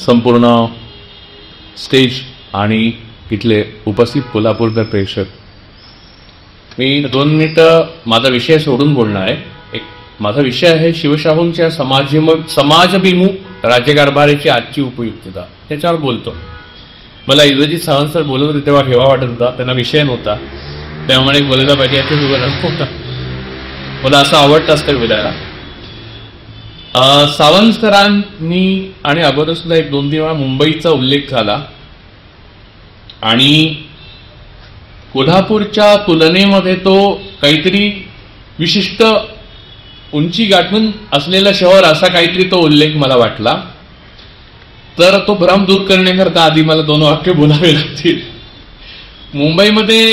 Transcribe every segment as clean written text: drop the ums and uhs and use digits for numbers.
संपूर्ण स्टेज आणि इथले उपस्थित कोल्हापूरकर प्रेक्षक, मी 2 मिनिटं माझा विषय सोडून बोलणार आहे. माझा विषय आहे शिवशाहूंच्या समाजभिमुख राज्यकारभाराची आजची उपयुक्तता. त्याच्यावर बोलतो. मला इंद्रजित सावंत सर बोलत होते तेव्हा हेवा वाटत होता, त्यांना विषय नव्हता, त्यामुळे बोलायला पाहिजे याचं नव्हता. मला असं आवडतं असतं बोलायला. सावंत सरांनी आणि अगोदर सुद्धा 1-2 वेळा मुंबईचा उल्लेख झाला आणि कोल्हापूरच्या तुलनेमध्ये तो काहीतरी विशिष्ट उंची गाठून असलेलं शहर असा काहीतरी तो उल्लेख मला वाटला. तर तो भ्रम दूर करण्याकरता आधी मला 2 वाक्य बोलावे लागतील. मुंबईमध्ये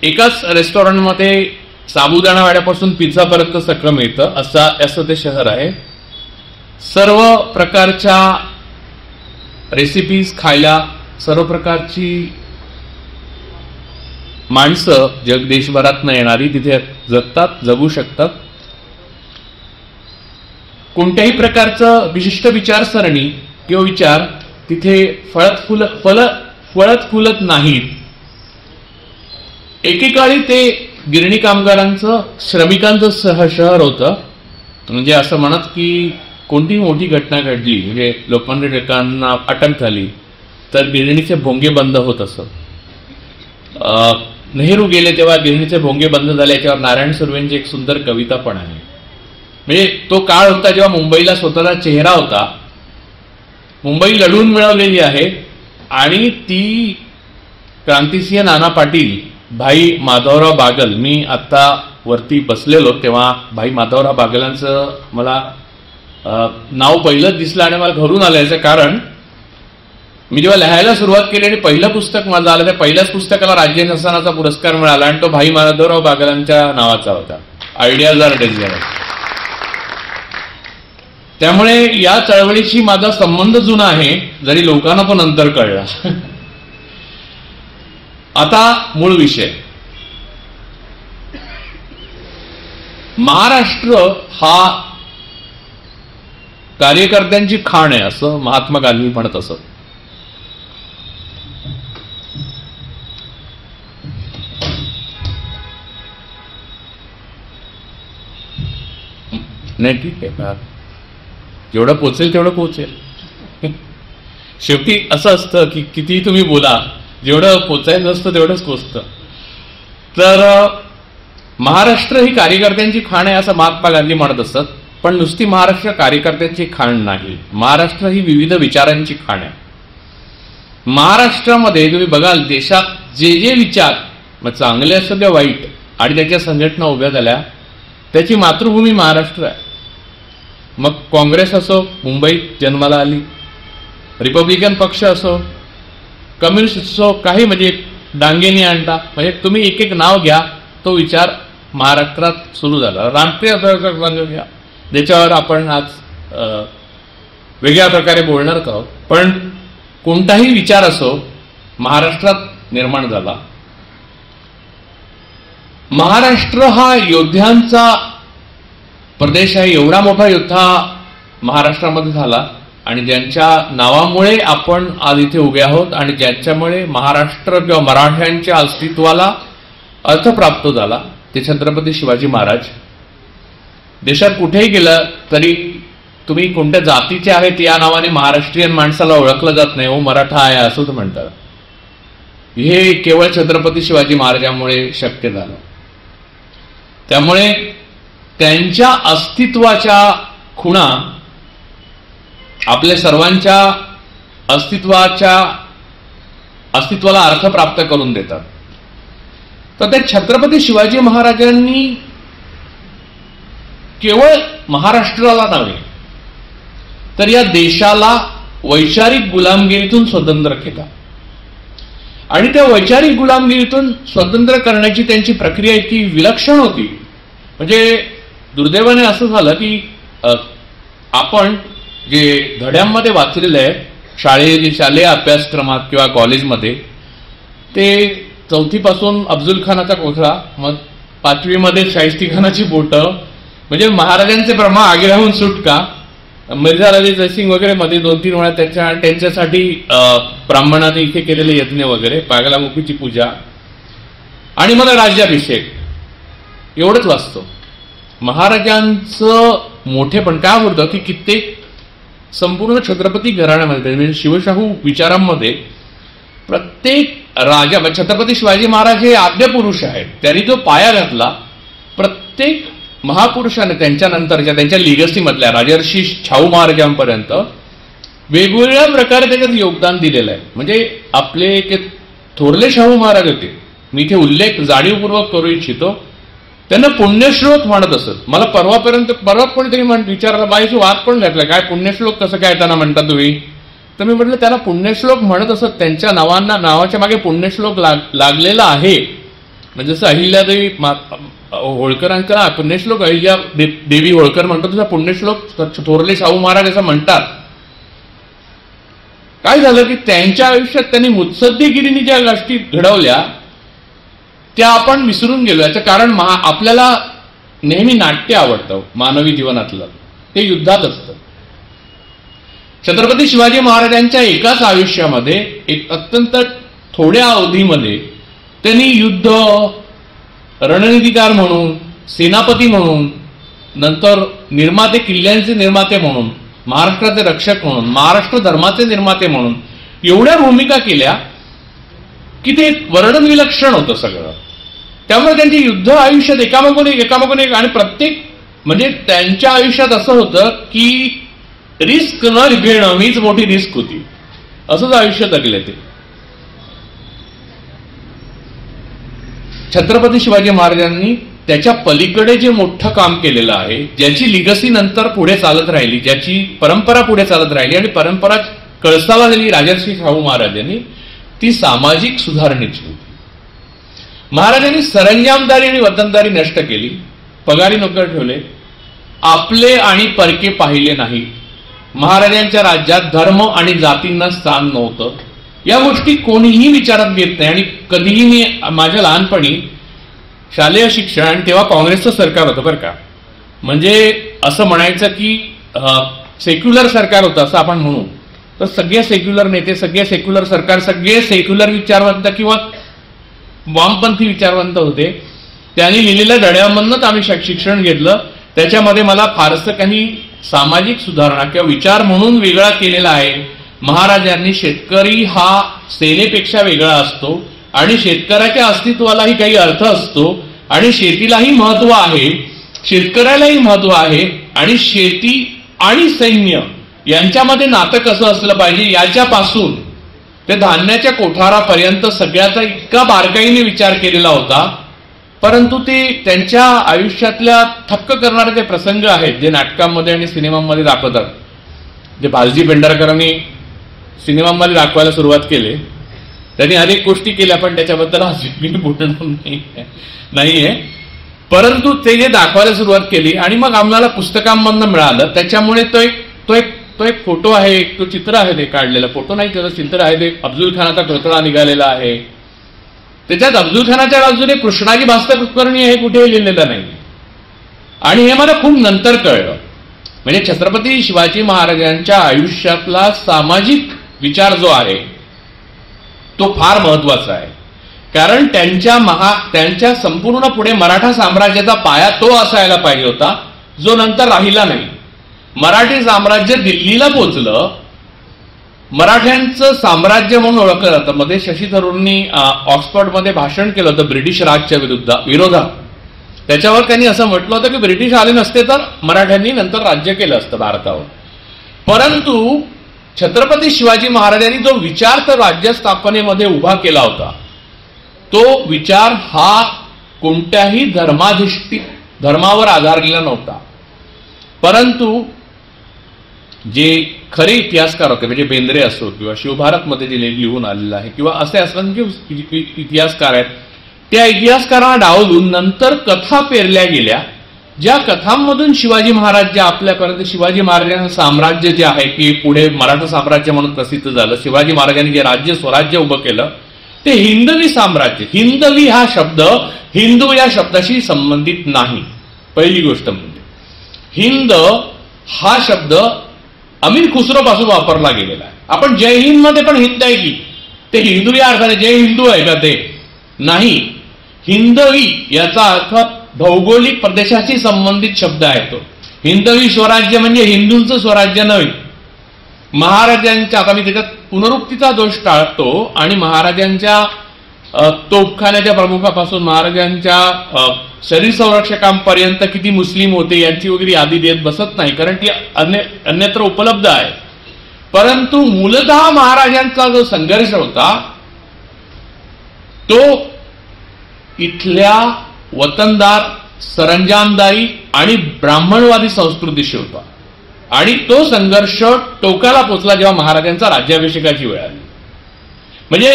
एकाच रेस्टॉरंटमध्ये साबुदाणा वाड्यापासून पिझ्झापर्यंत सगळं मिळतं असं ते शहर आहे. सर्व प्रकारच्या रेसिपीज खायला सर्व प्रकारची माणसं देशभरातनं येणारी तिथे जगतात, जगू शकतात. कोणत्याही प्रकारचं विशिष्ट विचारसरणी किंवा विचार तिथे फळत फुलत नाहीत. एकेकाळी ते गिरणी कामगारांचं, श्रमिकांचं शहर होतं. म्हणजे असं म्हणत की कोणतीही मोठी घटना घडली, म्हणजे लोकमान्य टिळकांना अटक झाली, तर गिरणीचे भोंगे बंद होत असत. नेहरू गेले तेव्हा गिरणीचे भोंगे बंद झाले. याच्यावर नारायण सुर्वेंची एक सुंदर कविता पण आहे. म्हणजे तो काळ होता जेव्हा मुंबईला स्वतःचा चेहरा होता. मुंबई लढून मिळवलेली आहे आणि ती क्रांतिसिंह नाना पाटील, भाई माधवराव बागल, मी आत्ता वरती बसलेलो तेव्हा भाई माधवराव बागलांचं मला नाव पहिलंच दिसलं आणि मला घरून आलं. याचं कारण मी जेव्हा लिहायला सुरुवात केली आणि पहिलं पुस्तक माझं आलं, त्या पहिल्याच पुस्तकाला राज्य शासनाचा पुरस्कार मिळाला आणि तो भाई माधवराव बागलांच्या नावाचा होता, आयडियाज आर डेंजरस. त्यामुळे या चळवळीशी माझा संबंध जुना आहे, जरी लोकांना पण नंतर कळला. आता मूळ विषय. महाराष्ट्र हा कार्यकर्त्यांची खाण आहे असं महात्मा गांधी म्हणत असत. नाही ठीक आहे, जेवढं पोचेल तेवढं पोचेल. शेवटी असं असतं की कितीही तुम्ही बोला, जेवढं पोचायचं असतं तेवढंच पोचतं. तर महाराष्ट्र ही कार्यकर्त्यांची खाण आहे असं महात्मा गांधी म्हणत असत. पण नुसती महाराष्ट्र कार्यकर्त्यांची खाण नाही, महाराष्ट्र ही विविध विचारांची खाण आहे. महाराष्ट्रामध्ये तुम्ही बघाल देशात जे जे विचार, मग चांगले असो किंवा वाईट, आणि त्याच्या संघटना उभ्या झाल्या, त्याची मातृभूमी महाराष्ट्र आहे. मग काँग्रेस असो, मुंबईत जन्माला आली, रिपब्लिकन पक्ष असो, कम्युनिस्ट असो, काही म्हणजे डांगेनी आणता, म्हणजे तुम्ही एक एक नाव घ्या, तो विचार महाराष्ट्रात सुरू झाला. राष्ट्रीय घ्या, ज्याच्यावर आपण आज वेगळ्या प्रकारे बोलणार आहोत. पण कोणताही विचार असो महाराष्ट्रात निर्माण झाला. महाराष्ट्र हा योद्ध्यांचा प्रदेश आहे. एवढा मोठा योद्धा महाराष्ट्रामध्ये झाला आणि ज्यांच्या नावामुळे आपण आज इथे उभे आहोत आणि ज्यांच्यामुळे महाराष्ट्र किंवा मराठ्यांच्या अस्तित्वाला अर्थ प्राप्त झाला, ते छत्रपती शिवाजी महाराज. देशात कुठेही गेलं तरी तुम्ही कोणत्या जातीचे आहेत या नावाने महाराष्ट्रीयन माणसाला ओळखलं जात नाही. हो मराठा आहे असं म्हणतात. हे केवळ छत्रपती शिवाजी महाराजांमुळे शक्य झालं. त्यामुळे त्यांच्या अस्तित्वाच्या खुणा आपल्या सर्वांच्या अस्तित्वाला अर्थ प्राप्त करून देतात. तर त्या छत्रपती शिवाजी महाराजांनी केवळ महाराष्ट्राला नव्हे तर या देशाला वैचारिक गुलामगिरीतून स्वतंत्र केला. आणि त्या वैचारिक गुलामगिरीतून स्वतंत्र करण्याची त्यांची प्रक्रिया इतकी विलक्षण होती. म्हणजे दुर्दैवाने असं झालं की आपण जे धड्यांमध्ये वाचलेलं आहे शालेय अभ्यासक्रमात किंवा कॉलेजमध्ये, ते 4थी पासून अफजल खानाचा कोथळा, मग 5वी मध्ये शाहिस्ती खानाची बोटं, म्हणजे महाराजांचे ब्रह्मा आगे राहून सुटका, मिर्झा अली जयसिंग वगैरे मध्ये 2-3 वेळा त्यांच्यासाठी ब्राह्मणाने इथे केलेले यज्ञ वगैरे, पागलामुखीची पूजा, आणि मला राज्याभिषेक, एवढंच वाचतो. महाराजांचं मोठेपण काय होतं की कित्येक संपूर्ण छत्रपती घराण्यामध्ये म्हणजे शिवशाहू विचारांमध्ये प्रत्येक राजा, छत्रपती शिवाजी महाराज हे आद्य पुरुष आहेत. त्यांनी जो पाया घातला, प्रत्येक महापुरुषाने त्यांच्यानंतरच्या त्यांच्या लिगसी मधल्या राजर्षी शाहू महाराजांपर्यंत वेगवेगळ्या प्रकारे त्याच्यात योगदान दिलेलं आहे. म्हणजे आपले एक थोरले शाहू महाराज होते, मी इथे उल्लेख जाणीवपूर्वक करू इच्छितो, त्यांना पुण्यश्लोक म्हणत असत. मला परवा कोणीतरी विचारलं, बाईची वाद पण घातला, काय पुण्यश्लोक कसं काय त्यांना म्हणता तुम्ही? तर मी म्हटलं त्याला पुण्यश्लोक म्हणत असत, त्यांच्या नावाच्या मागे पुण्यश्लोक लागलेला आहे. म्हणजे जसं अहिल्यादेवी होळकरांचा पुण्यश्लोक अहिल्या देवी होळकर म्हणतात, तसा पुण्यश्लोक थोरले शाहू महाराज असं म्हणतात. काय झालं की त्यांच्या आयुष्यात त्यांनी मुत्सद्देगिरीने ज्या गोष्टी घडवल्या त्या आपण विसरून गेलो. याचं कारण आपल्याला नेहमी नाट्य आवडतं मानवी जीवनातलं, ते युद्धात असतं. छत्रपती शिवाजी महाराजांच्या एकाच आयुष्यामध्ये एक अत्यंत थोड्या अवधीमध्ये त्यांनी युद्ध, रणनीतिकार म्हणून, सेनापती म्हणून, नंतर निर्माते, किल्ल्यांचे निर्माते म्हणून, महाराष्ट्राचे रक्षक म्हणून, महाराष्ट्र धर्माचे निर्माते म्हणून एवढ्या भूमिका केल्या की ते वर्णन विलक्षण होतं सगळं. त्यामुळे त्यांची युद्ध आयुष्यात एकामागून एक आणि प्रत्येक म्हणजे त्यांच्या आयुष्यात असं होतं की रिस्क न घेणं हीच मोठी रिस्क होती, असंच आयुष्य जगले ते. छत्रपती शिवाजी महाराजांनी त्याच्या पलीकडे जे मोठं काम केलेलं आहे, ज्याची लिगसी नंतर पुढे चालत राहिली, ज्याची परंपरा पुढे चालत राहिली आणि परंपरा कळसाला दिली राजर्षी शाहू महाराजांनी, ती सामाजिक सुधारणेची होती. महाराजांनी सरंजामदारी आणि वतनदारी नष्ट केली, पगारी नोकर ठेवले, आपले आणि परके पाहिले नाही. महाराजांच्या राज्यात धर्म आणि जातींना स्थान नव्हतं. या गोष्टी कोणीही विचारात घेत नाही. आणि कधीही मी माझ्या लहानपणी शालेय शिक्षण, आणि तेव्हा काँग्रेसचं सरकार होतं बरं का, म्हणजे असं म्हणायचं की सेक्युलर सरकार होतं असं आपण म्हणू, तर सगळे सेक्युलर नेते, सगळे सेक्युलर सरकार, सगळे सेक्युलर विचारवंत किंवा वामपंथी विचारवंत होते. त्यांनी लिहिलेल्या धड्यांमधूनच आम्ही शिक्षण घेतलं. त्याच्यामध्ये मला फारसं काही सामाजिक सुधारणा किंवा विचार म्हणून वेगळा केलेला आहे. महाराजांनी शेतकरी हा सेनेपेक्षा वेगळा असतो आणि शेतकऱ्याच्या अस्तित्वालाही काही अर्थ असतो आणि शेतीलाही महत्व आहे, शेतकऱ्यालाही महत्व आहे, आणि शेती आणि सैन्य यांच्यामध्ये नातं कसं असलं पाहिजे याच्यापासून ते धान्याच्या कोठारापर्यंत सगळ्याचा इतका बारकाईने विचार केलेला होता. परंतु ते त्यांच्या आयुष्यातल्या थक्क करणारे ते प्रसंग आहेत जे नाटकांमध्ये आणि सिनेमांमध्ये दाखवतात. जे भालजी पेंढारकरांनी सिनेमांमध्ये दाखवायला सुरुवात केले, त्यांनी अनेक गोष्टी केल्या, पण त्याच्याबद्दल आज मी बोलणार नाहीये. परंतु ते जे दाखवायला सुरुवात केली आणि मग आम्हाला पुस्तकांमधनं मिळालं, त्याच्यामुळे तो एक फोटो आहे, तो चित्र आहे, ते काढलेलं फोटो नाही, त्याचं चित्र आहे, ते अफजल खानाचा तोतडा निघालेला आहे. त्याच्यात अफजल खानाच्या बाजूने कृष्णाजी भास्कर कुलकर्णी हे कुठेही लिहिलेलं नाही. आणि हे मला खूप नंतर कळलं. म्हणजे छत्रपती शिवाजी महाराजांच्या आयुष्यातला सामाजिक विचार जो आहे तो फार महत्वाचा आहे. कारण त्यांच्या संपूर्ण पुढे मराठा साम्राज्याचा पाया तो असायला पाहिजे होता जो नंतर राहिला नाही. मराठी साम्राज्य दिल्लीला पोचलं, मराठ्यांचं साम्राज्य म्हणून ओळखलं जातं. मध्ये शशी थरूरनी ऑक्सफर्डमध्ये भाषण केलं होतं ब्रिटिश राजच्या विरोधात. त्याच्यावर त्यांनी असं म्हटलं होतं की ब्रिटिश आले नसते तर मराठ्यांनी नंतर राज्य केलं असतं भारतावर. परंतु छत्रपती शिवाजी महाराजांनी जो विचार तर राज्य स्थापनेमध्ये उभा केला होता, तो विचार हा कोणत्याही धर्मावर आधारलेला नव्हता. परंतु जे खरे इतिहासकार होते, म्हणजे बेंद्रे असो किंवा शिवभारतमध्ये जे लिहून आलेलं आहे किंवा असे असंख्य इतिहासकार आहेत, त्या इतिहासकारांना डावलून नंतर कथा पेरल्या गेल्या, ज्या कथांमधून शिवाजी महाराज जे आपल्यापर्यंत शिवाजी महाराजांचं साम्राज्य जे आहे की पुढे मराठा साम्राज्य म्हणून प्रसिद्ध झालं, शिवाजी महाराजांनी जे राज्य स्वराज्य उभं केलं ते हिंदवी साम्राज्य. हिंदवी हा शब्द हिंदू या शब्दाशी संबंधित नाही. पहिली गोष्ट म्हणजे हिंद हा शब्द अमीर खुसरो पासून वापरला गेलेला आहे. आपण जय हिंद मध्ये पण हिंद आहे की ते हिंदू या अर्थाने जय हिंदू आहे का? ते नाही. हिंदवी याचा अर्थ भौगोलिक प्रदेशाशी संबंधित शब्द आहे तो. हिंदवी स्वराज्य म्हणजे हिंदूंचं स्वराज्य नव्हे. महाराजांच्या, आता मी त्याच्यात पुनरुक्तीचा दोष टाळतो आणि महाराजांच्या तोफखान्याच्या प्रमुखापासून महाराजांच्या शरीर संरक्षकांपर्यंत किती मुस्लिम होते यांची वगैरे यादी देत बसत नाही, कारण ती अन्यत्र उपलब्ध आहे. परंतु मूलतः महाराजांचा जो संघर्ष होता तो इथल्या वतनदार, सरंजामदारी आणि ब्राह्मणवादी संस्कृतीशी होता. आणि तो संघर्ष टोकाला पोचला जेव्हा महाराजांचा राज्याभिषेकाची वेळ आली. म्हणजे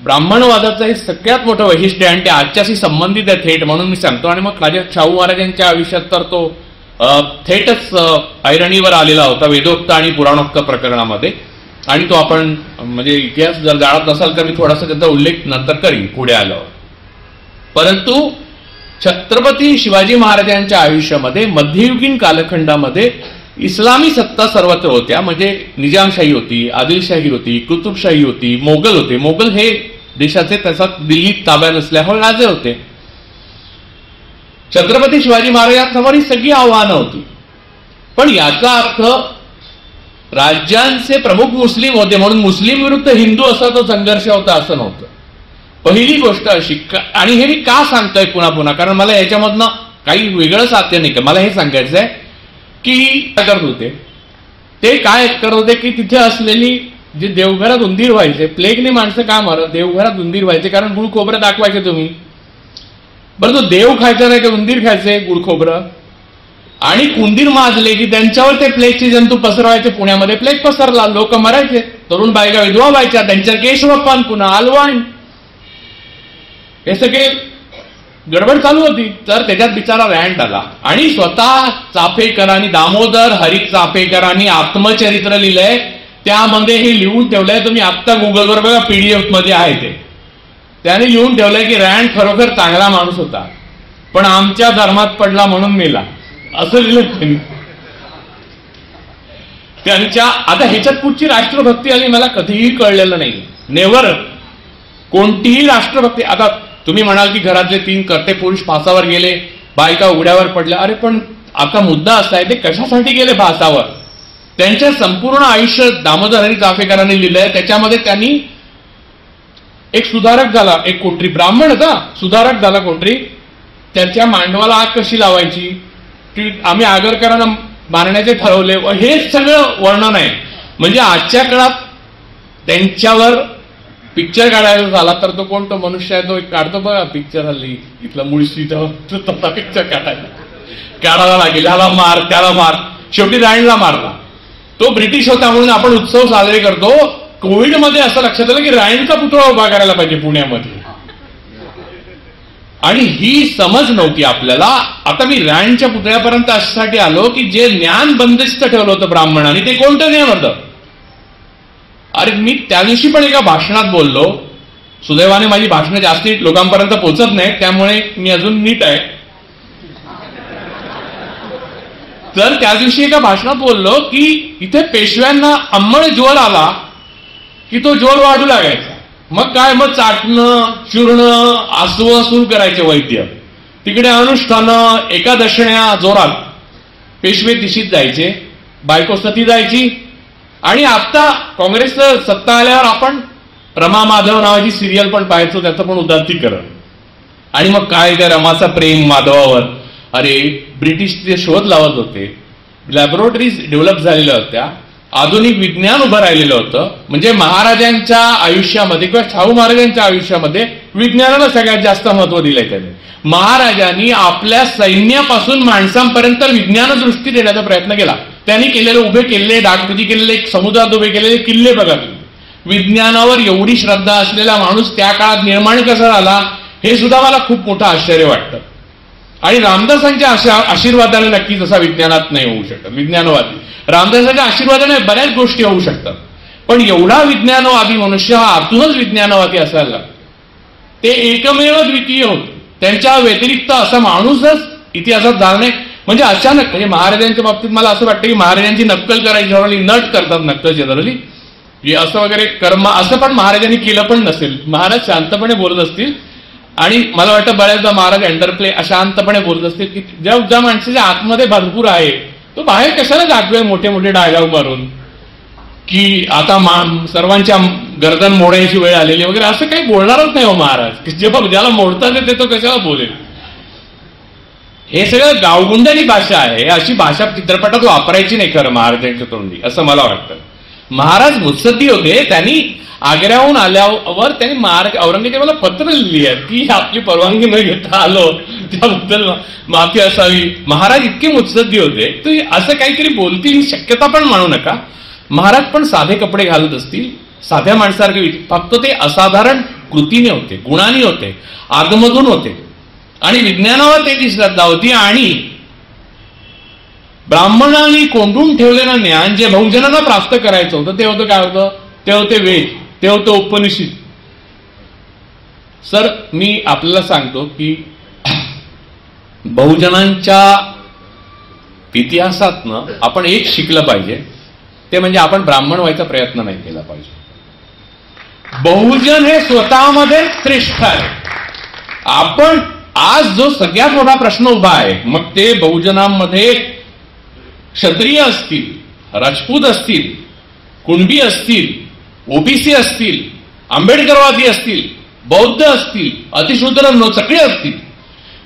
ब्राह्मणवादाचं हे सगळ्यात मोठं वैशिष्ट्य आहे आणि ते आजच्याशी संबंधित आहे थेट, म्हणून मी सांगतो. आणि मग राजा शाहू महाराजांच्या आयुष्यात तर तो थेटच ऐरणीवर आलेला होता वेदोक्त आणि पुराणोक्त प्रकरणामध्ये. आणि तो आपण म्हणजे इतिहास जर जाणत नसाल तर मी थोडासा त्याचा उल्लेख नंतर करीन पुढे आल्यावर. परंतु छत्रपती शिवाजी महाराजांच्या आयुष्यामध्ये मध्ययुगीन कालखंडामध्ये इस्लामी सत्ता सर्वत्र होत्या. म्हणजे निजामशाही होती, आदिलशाही होती, कुतुबशाही होती, मोगल होते. मोगल हे देशाचे त्याचा दिल्लीत ताब्यात असल्यामुळे राजे होते. छत्रपती शिवाजी महाराजांसमोर ही सगळी आव्हानं होती. पण याचा अर्थ राज्यांचे प्रमुख मुस्लिम होते म्हणून मुस्लिम विरुद्ध हिंदू असा तो संघर्ष होता असं नव्हतं. पहिली गोष्ट अशी, आणि हे मी का सांगतोय पुन्हा पुन्हा, कारण मला याच्यामधनं काही वेगळं साध्य नाही का. मला हे सांगायचं आहे की करत होते ते काय करत होते की तिथे असलेली जे देवघरात उंदीर व्हायचे, प्लेगने माणसं का मरत, देवघरात उंदीर व्हायचे कारण गुळ खोबरं दाखवायचे तुम्ही. बरं, तो देव खायचा नाही तर उंदीर खायचे गुळ खोबरं. आणि उंदीर माजले की त्यांच्यावर ते प्लेगचे जंतू पसरवायचे. पुण्यामध्ये प्लेग पसरला, लोक मरायचे, तरुण बायका विधवा व्हायच्या, त्यांच्यावर केशवपान, पुन्हा आलवाण, हे सगळे गडबड चालू होती. तर त्याच्यात बिचारा रँट आला आणि स्वतः चाफेकरांनी, दामोदर हरी चाफेकरांनी आत्मचरित्र लिहिलंय. त्यामध्ये हे लिहून ठेवलंय, तुम्ही आत्ता गुगलवर बघा, पीडीएफ मध्ये आहे ते. त्याने लिहून ठेवलंय की रँट खरोखर चांगला माणूस होता पण आमच्या धर्मात पडला म्हणून मेला, असं लिहिलं त्यांनी. त्यांच्या आता ह्याच्यात कुठची राष्ट्रभक्ती आली मला कधीही कळलेलं नाही. नेव्हर कोणतीही राष्ट्रभक्ती. आता तुम्ही म्हणाल की घरातले 3 कर्ते पुरुष फासावर गेले, बायका उघड्यावर पडल्या. अरे पण आता मुद्दा असा आहे ते कशासाठी गेले फासावर. त्यांच्या संपूर्ण आयुष्य दामोदर हरी चाफेकरांनी लिहिलंय. त्याच्यामध्ये त्यांनी एक सुधारक झाला, एक कोठरी ब्राह्मण होता, सुधारक झाला कोठरी. त्यांच्या मांडवाला आग कशी लावायची, की आम्ही आगरकरांना मारण्याचे ठरवले, हे सगळं वर्णन आहे. म्हणजे आजच्या काळात त्यांच्यावर पिक्चर काढायला झाला तर तो कोणतो मनुष्य आहे तो एक काढतो बघा पिक्चर हल्ली इथला मुळशीचा, तसा पिक्चर काढायला लागेल. ह्याला मार, त्याला मार, शेवटी राणीला मारला. तो ब्रिटिश होता म्हणून आपण उत्सव साजरे करतो. कोविडमध्ये असं लक्षात आलं की राणीचा पुतळा उभा करायला पाहिजे पुण्यामध्ये. आणि ही समज नव्हती आपल्याला. आता मी राणीच्या पुतळ्यापर्यंत अशासाठी आलो की जे ज्ञान बंदिस्त ठेवलं होतं ब्राह्मणांनी ते कोणतं ज्ञान होतं. अरे मी त्या दिवशी पण एका भाषणात बोललो. सुदैवाने माझी भाषणं जास्ती लोकांपर्यंत पोहोचत नाहीत त्यामुळे मी अजून नीट आहे. तर त्या दिवशी एका भाषणात बोललो की इथे पेशव्यांना अंमळ ज्वर आला की तो ज्वर वाढू लागायचा. मग काय, मग चाटणं, चुरणं, आसवं सुरू करायचे वैद्य. तिकडे अनुष्ठानं, एकादशण्या जोरात. पेशवे तिशीत जायचे, बायको सती जायची. आणि आता काँग्रेसचं सत्ता आल्यावर आपण रमा माधव नावाची सिरियल पण पाहायचो, त्याचं पण उदात्तीकरण. आणि मग काय त्या रमाचा प्रेम माधवावर. अरे ब्रिटिश ते शोध लावत होते, लॅबोरेटरीज डेव्हलप झालेल्या होत्या, आधुनिक विज्ञान उभं राहिलेलं होतं. म्हणजे महाराजांच्या आयुष्यामध्ये किंवा शाहू महाराजांच्या आयुष्यामध्ये विज्ञानाला सगळ्यात जास्त महत्व दिलंय त्यांनी. महाराजांनी आपल्या सैन्यापासून माणसांपर्यंत विज्ञान दृष्टी देण्याचा प्रयत्न केला. त्यांनी केलेले उभे केलेले, डागडुजी केलेले, समुद्रात उभे केलेले किल्ले बघा. विज्ञानावर एवढी श्रद्धा असलेला माणूस त्या काळात निर्माण कसा झाला हे सुद्धा मला खूप मोठं आश्चर्य वाटतं. आणि रामदासांच्या आशीर्वादाने नक्कीच असा विज्ञानात नाही होऊ शकत. विज्ञानवादी रामदासांच्या आशीर्वादाने बऱ्याच गोष्टी होऊ शकतात. पण एवढा विज्ञानवादी मनुष्य हा आतूनच विज्ञानवादी असायला ते एकमेव द्वितीय होते. त्यांच्या व्यतिरिक्त असा माणूसच इतिहासात झाला नाही. म्हणजे अचानक, म्हणजे महाराजांच्या बाबतीत मला असं वाटतं की महाराजांची नक्कल करायची जनरली नट करतात, नक्कल जनरली असं वगैरे कर्म, असं पण महाराजांनी केलं पण नसेल. महाराज शांतपणे बोलत असतील आणि मला वाटतं बऱ्याचदा महाराज अंडरप्ले अशांतपणे बोलत असतील की ज्या माणसाच्या आतमध्ये भरपूर आहे तो बाहेर कशाला दाखवेल मोठे मोठे डायलॉग मारून की आता सर्वांच्या गर्दन मोडायची वेळ आलेली वगैरे, असं काही बोलणारच नाही हो महाराज. की जेव्हा ज्याला मोडतात येते तो कशाला बोलेल. हे सगळं गावगुंडाची भाषा आहे, अशी भाषा चित्रपटात वापरायची नाही खरं महाराजांच्या तोंडी, असं मला वाटतं. महाराज मुत्सद्दी होते. त्यांनी आग्र्याहून आल्यावर त्यांनी औरंगजेबाला पत्र लिहिली आहे की आपली परवानगी न घेता आलो, त्याबद्दल माफी असावी. महाराज इतके मुत्सद्दी होते, तर असं काहीतरी बोलतील ही शक्यता पण मानू नका. महाराज पण साधे कपडे घालत असतील, साध्या माणसासारखे, फक्त ते असाधारण कृतीने होते, गुणांनी होते, आगमधून होते आणि विज्ञानावर त्याची श्रद्धा होती. आणि ब्राह्मणांनी कोंडून ठेवलेलं ज्ञान जे बहुजनांना प्राप्त करायचं होतं ते होतं काय होतं, ते होते वेद, ते होतं उपनिषद. सर मी आपल्याला सांगतो की बहुजनांच्या इतिहासातनं आपण एक शिकलं पाहिजे, ते म्हणजे आपण ब्राह्मण व्हायचा प्रयत्न नाही केला पाहिजे. बहुजन हे स्वतःमध्ये श्रेष्ठ आहे. आपण आज जो सगळ्यात मोठा प्रश्न उभा आहे, मग ते बहुजनांमध्ये क्षत्रिय असतील, राजपूत असतील, कुणबी असतील, ओबीसी असतील, आंबेडकरवादी असतील, बौद्ध असतील, अतिशूद्र सगळे असतील,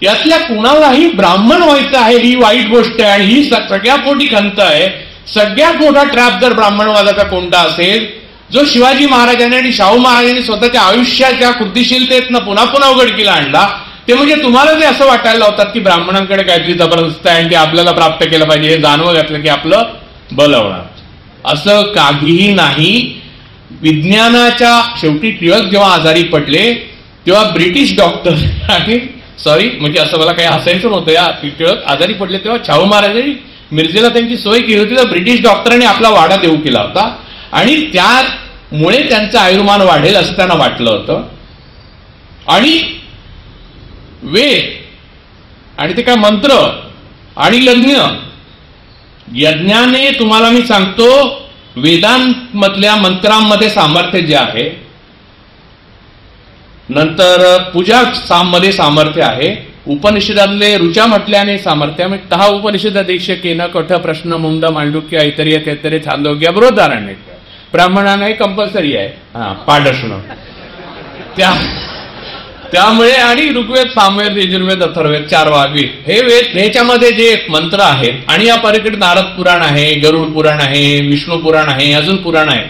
यातल्या कुणालाही ब्राह्मण व्हायचं आहे ही वाईट गोष्ट आहे आणि ही सगळ्यात मोठी खंत आहे. सगळ्यात मोठा ट्रॅप जर ब्राह्मणवादाचा कोणता असेल, जो शिवाजी महाराजांनी आणि शाहू महाराजांनी स्वतःच्या आयुष्याच्या कृतिशीलतेतनं पुन्हा पुन्हा उघडकीला आणला, ते म्हणजे तुम्हाला जे असं वाटायला लावतात की ब्राह्मणांकडे काहीतरी जबरदस्त आहे आणि ते आपल्याला प्राप्त केलं पाहिजे, हे जाणवं घातलं की आपलं बल होणार. असं काहीही नाही. विज्ञानाच्या शेवटी टिळक जेव्हा आजारी पडले तेव्हा ब्रिटिश डॉक्टर आणि सॉरी म्हणजे असं मला काही हसायचं नव्हतं, या टिळक आजारी पडले तेव्हा शाहू महाराजांनी मिरजेला त्यांची सोय केली होती, तर ब्रिटिश डॉक्टरांनी आपला वाडा देऊ केला होता आणि त्यामुळे त्यांचं आयुर्मान वाढेल असं त्यांना वाटलं होतं. आणि वेद आणि ते काय मंत्र आणि यज्ञाने तुम्हाला मी सांगतो, वेदांमधल्या मंत्रांमध्ये सामर्थ्य जे आहे, नंतर पूजा मध्ये सामर्थ्य आहे, उपनिषदातले ऋचा म्हटल्याने सामर्थ्य. तहा उपनिषदेन कठ प्रश्न मुंड मांडुक्य ऐतर्य कैतर्य छांदोग्य बरोधारण्य. ब्राह्मणांना हे कंपल्सरी आहे पाठ असणं. त्यामुळे आणि ऋग्वेद, सामवेद, यजुर्वेद, अथर्ववेद 4 वेद, हे वेद ह्याच्यामध्ये जे मंत्र आहेत आणि या पलीकडे नारद पुराण आहे, गरुड पुराण आहे, विष्णू पुराण आहे, अजून पुराण आहे.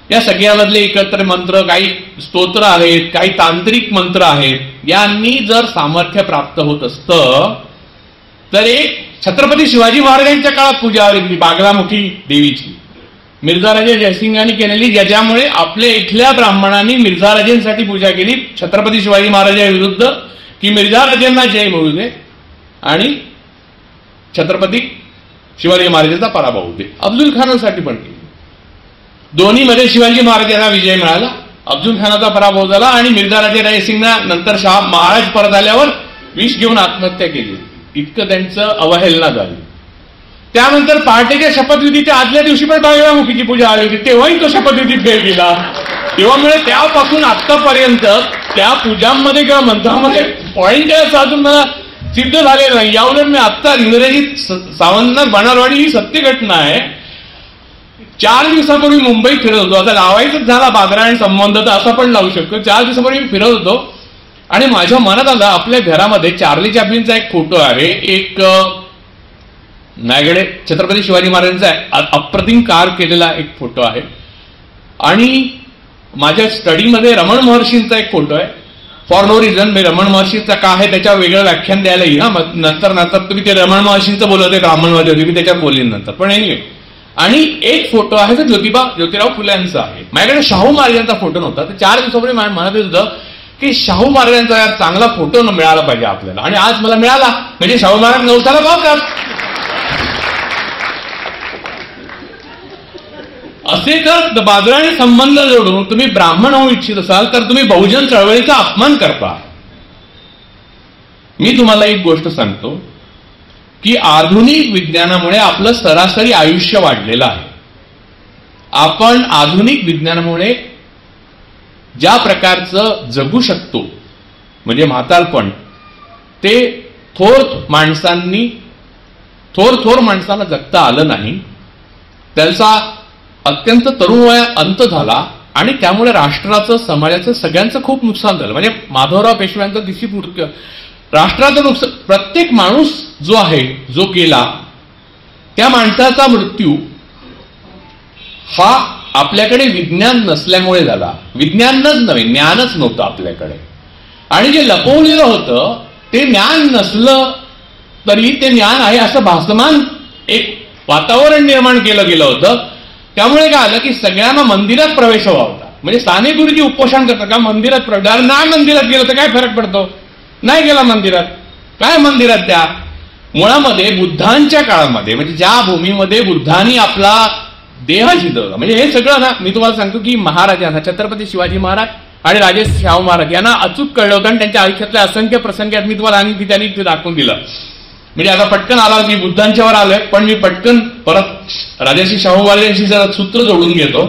या सगळ्यामधले एकत्र मंत्र, काही स्तोत्र आहेत, काही तांत्रिक मंत्र आहेत. यांनी जर सामर्थ्य प्राप्त होत असतं तर एक छत्रपती शिवाजी महाराजांच्या काळात पूजा आली बागलामुखी देवीची, मिर्झाराजे जयसिंगांनी केलेली, ज्याच्यामुळे आपल्या इथल्या ब्राह्मणांनी मिर्झाराजेंसाठी पूजा केली छत्रपती शिवाजी महाराजांविरुद्ध की मिर्झाराजेंना जय मिळू दे आणि छत्रपती शिवाजी महाराजांचा पराभव होऊ दे. अफजल खानासाठी पण केली. दोन्ही मध्ये शिवाजी महाराजांना विजय मिळाला, अफजल खानाचा पराभव झाला आणि मिर्झाराजे जयसिंगना नंतर शाह महाराज परत आल्यावर विष घेऊन आत्महत्या केली. इतकं त्यांचं अवहेलना झाली. त्यानंतर पहाटेच्या शपथविधीच्या आदल्या दिवशी पण बागलामुखीची पूजा आली होती, तेव्हाही तो शपथविधी फेल गेला. तेव्हामुळे त्यापासून आतापर्यंत त्या पूजांमध्ये किंवा मंत्रामध्ये पॉइंट आहे असं अजून मला सिद्ध झालेलं नाही. याउलट मी आत्ता इंग्रजीत सावंतनाथ बनारवाडी ही सत्य घटना आहे. 4 दिवसापूर्वी मुंबईत फिरत होतो. आता लावायचंच झाला बागरा आणि संबंध तर असा पण लावू शकतो. 4 दिवसापूर्वी मी फिरत होतो आणि माझ्या मनात आलं आपल्या घरामध्ये चार्ली चॅप्लिनचा एक फोटो आहे, एक नायगडे छत्रपती शिवाजी महाराजांचा अप्रतिम कार केलेला एक फोटो आहे आणि माझ्या स्टडीमध्ये रमण महर्षींचा एक फोटो आहे. फॉर नो रिझन मी रमण महर्षींचा का आहे त्याच्यावर वेगळं व्याख्यान द्यायला येईल. नंतर तुम्ही ते रमण महर्षींचं बोलत होते, ब्राह्मणवादी होते, मी त्याच्यावर बोलीन नंतर. पण एनिवे, आणि एक फोटो आहे तो ज्योतिराव फुल्यांचा आहे. माझ्याकडे शाहू महाराजांचा फोटो नव्हता. तर 4 दिवसापूर्वी माझ्या मनात येत होतं की शाहू महाराजांचा चांगला फोटो मिळाला पाहिजे आपल्याला, आणि आज मला मिळाला. म्हणजे शाहू महाराज नवसाला पावतात. असे जर बाजूने संबंध जोडून तुम्ही ब्राह्मण होऊ इच्छित असाल तर तुम्ही बहुजन चळवळीचा अपमान करता. मी तुम्हाला एक गोष्ट सांगतो की आधुनिक विज्ञानामुळे आपलं सरासरी आयुष्य वाढलेलं आहे. आपण आधुनिक विज्ञानामुळे ज्या प्रकारचं जगू शकतो म्हणजे म्हातारपण, ते थोर माणसांना जगता आलं नाही. त्याचा अत्यंत तरुण वयात अंत झाला आणि त्यामुळे राष्ट्राचं, समाजाचं, सगळ्यांचं खूप नुकसान झालं. म्हणजे माधवराव पेशव्यांचं दिशी राष्ट्राचं नुकसान. प्रत्येक माणूस जो आहे, जो गेला, त्या माणसाचा मृत्यू हा आपल्याकडे विज्ञान नसल्यामुळे झाला. विज्ञानच नव्हे, ज्ञानच नव्हतं आपल्याकडे. आणि जे लपवलेलं होतं ते ज्ञान नसलं तरी ते ज्ञान आहे असं भासमान एक वातावरण निर्माण केलं गेलं होतं. त्यामुळे काय आलं की सगळ्यांना मंदिरात प्रवेश हवा होता. म्हणजे साने गुरुजी उपोषण करतात का मंदिरात प्रवेश? नाही, मंदिरात गेलं तर काय फरक पडतो? नाही गेला मंदिरात, काय मंदिरात? त्या मुळामध्ये बुद्धांच्या काळामध्ये, म्हणजे ज्या भूमीमध्ये बुद्धांनी आपला देह शिजवला, म्हणजे हे सगळं ना, मी तुम्हाला सांगतो की महाराजांना, छत्रपती शिवाजी महाराज आणि राजे शाहू महाराज यांना अचूक कळलं होतं. आणि त्यांच्या आयुष्यातल्या असंख्य प्रसंग मी तुम्हाला आणि त्यांनी ते दाखवून दिलं. म्हणजे आता पटकन आला, मी बुद्धांच्यावर आलोय, पण मी पटकन परत राजर्षी शाहू महाराजांशी जरा सूत्र जोडून घेतो.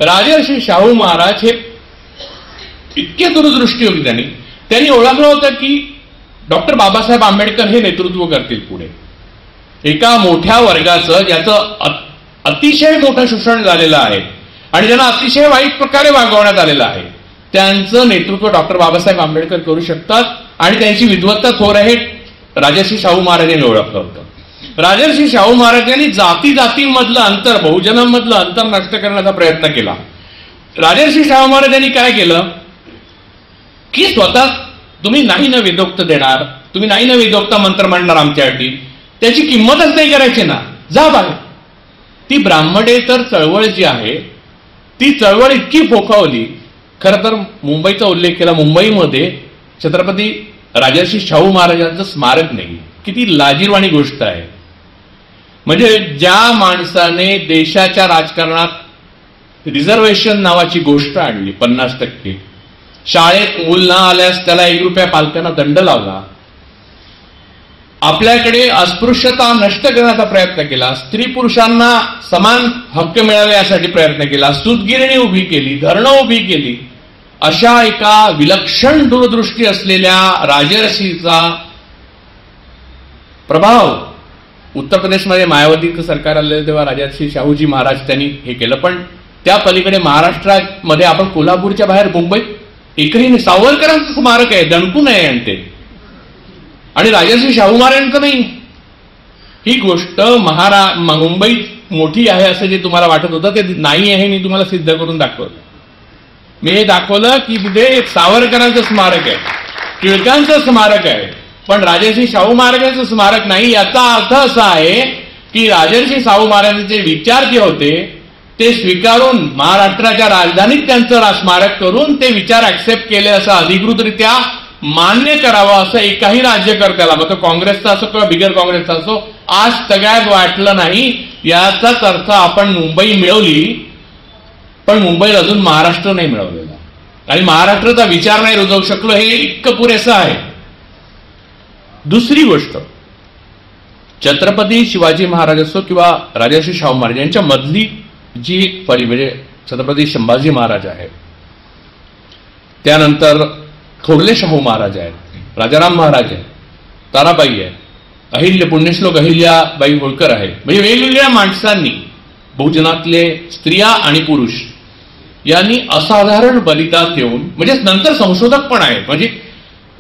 राजर्षी शाहू महाराज हे इतके दूरदृष्टी होती त्यांनी ओळखलं होतं की डॉक्टर बाबासाहेब आंबेडकर हे नेतृत्व करतील पुढे. एका मोठ्या वर्गाचं ज्याचं अतिशय मोठं शोषण झालेलं आहे आणि ज्यांना अतिशय वाईट प्रकारे वागवण्यात आलेलं आहे, त्यांचं नेतृत्व डॉक्टर बाबासाहेब आंबेडकर करू शकतात. आणि त्यांची विद्वत्ता थोर आहे राजर्षी शाहू महाराजांनी ओळखलं होतं. राजर्षी शाहू महाराजांनी जातीमधलं अंतर, बहुजनांमधलं अंतर नष्ट करण्याचा प्रयत्न केला. राजर्षी शाहू महाराजांनी काय केलं की स्वतः तुम्ही नाही ना वेदोक्त देणार, तुम्ही नाही ना वेदोक्त मंत्र म्हणणार आमच्यासाठी, त्याची किंमतच नाही करायची ना, जा बाहेर. ती ब्राह्मणेतर चळवळ जी आहे ती चळवळ इतकी फोकावली. खरं तर मुंबईचा उल्लेख केला, मुंबईमध्ये छत्रपती राजर्षी शाहू महाराजांचं स्मारक नाही. किती लाजिरवाणी गोष्ट आहे. म्हणजे ज्या माणसाने देशाच्या राजकारणात रिझर्वेशन नावाची गोष्ट आणली, 50%, शाळेत मूल न आल्यास त्याला 1 रुपया पालकांना दंड लावला, आपल्याकडे अस्पृश्यता नष्ट करण्याचा प्रयत्न केला, स्त्री पुरुषांना समान हक्क मिळावे यासाठी प्रयत्न केला, सूतगिरणी उभी केली, धरणं उभी केली, अशा एका विलक्षण दूरदृष्टी असलेल्या राजर्षीचा प्रभाव उत्तर प्रदेशमध्ये मायावतीचं सरकार आलेलं तेव्हा राजर्षी शाहूजी महाराज त्यांनी हे केलं. पण त्या पलीकडे महाराष्ट्रामध्ये आपण कोल्हापूरच्या बाहेर मुंबईत एकही सावरकरांचं स्मारक आहे, दणकू नये आणते, आणि राजर्षी शाहू महाराजांचं नाही. ही गोष्ट मुंबईत मोठी आहे असं जे तुम्हाला वाटत होतं ते नाही आहे. मी तुम्हाला सिद्ध करून दाखवलं. मी हे दाखवलं की तिथे एक सावरकरांचं स्मारक आहे, टिळकांचं स्मारक आहे, पण राजर्षी शाहू महाराजांचं स्मारक नाही. याचा अर्थ असा आहे की राजर्षी शाहू महाराजांचे विचार जे होते ते स्वीकारून महाराष्ट्राच्या राजधानीत त्यांचं स्मारक करून ते विचार ऍक्सेप्ट केले असं अधिकृतरित्या मान्य करावं असं एकाही राज्यकर्त्याला, मग तो काँग्रेसचा असो किंवा बिगर काँग्रेसचा असो, आज सगळ्यात वाटलं नाही. याचाच अर्थ आपण मुंबई मिळवली, पण मुंबईला अजून महाराष्ट्र नाही मिळवलेला आणि महाराष्ट्राचा विचार नाही रुजवू शकलो, हे इतकं पुरेसं आहे. दुसरी गोष्ट, छत्रपती शिवाजी महाराज असो किंवा राजर्षी शाहू महाराज यांच्या मधली जी म्हणजे छत्रपती संभाजी महाराज आहेत, त्यानंतर थोरले शाहू महाराज आहेत, राजाराम महाराज आहेत, ताराबाई आहे, अहिल्या, पुण्यश्लोक अहिल्याबाई होळकर आहे. म्हणजे वेगवेगळ्या माणसांनी, बहुजनातले स्त्रिया आणि पुरुष यांनी असाधारण बलिदान देऊन, म्हणजे नंतर संशोधक पण आहेत. म्हणजे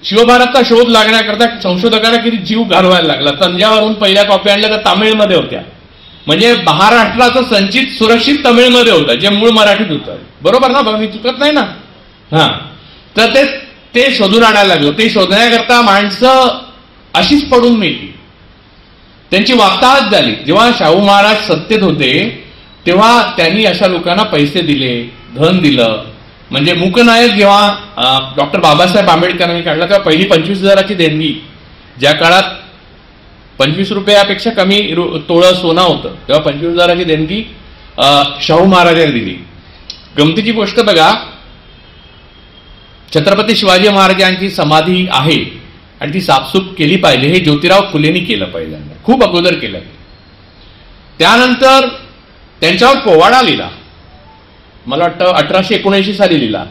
शिवभारतचा शोध लागण्याकरता संशोधकांना किती जीव घालवायला लागला. तंजावरून पहिल्या कॉपी आणल्या तर तामिळमध्ये होत्या, म्हणजे महाराष्ट्राचं संचित सुरक्षित तमिळमध्ये होतं, जे मूळ मराठीत होतं. बरोबर ना, मी चुकत नाही ना? हा, तर ते शोधून आणायला लागलं. ते शोधण्याकरता माणसं अशीच पडून मिळली, त्यांची वार्ताहत झाली. जेव्हा शाहू महाराज सत्तेत होते तेव्हा त्यांनी अशा लोकांना पैसे दिले, धन दिलं. म्हणजे मूकनायक जेव्हा डॉक्टर बाबासाहेब आंबेडकरांनी काढला तेव्हा पहिली 25,000ची देणगी, ज्या काळात 25 रुपयापेक्षा कमी तोळं सोनं होतं, तेव्हा 25,000ची देणगी शाहू महाराजांनी दिली. गमतीची गोष्ट बघा, छत्रपती शिवाजी महाराजांची समाधी आहे आणि ती साफसूफ केली पाहिजे हे ज्योतिराव फुलेंनी केलं पहिल्यांदा, खूप अगोदर केलं. त्यानंतर त्यांच्यावर पोवाडा लिहिला, मला वाटतं 1879 साली लिहिला.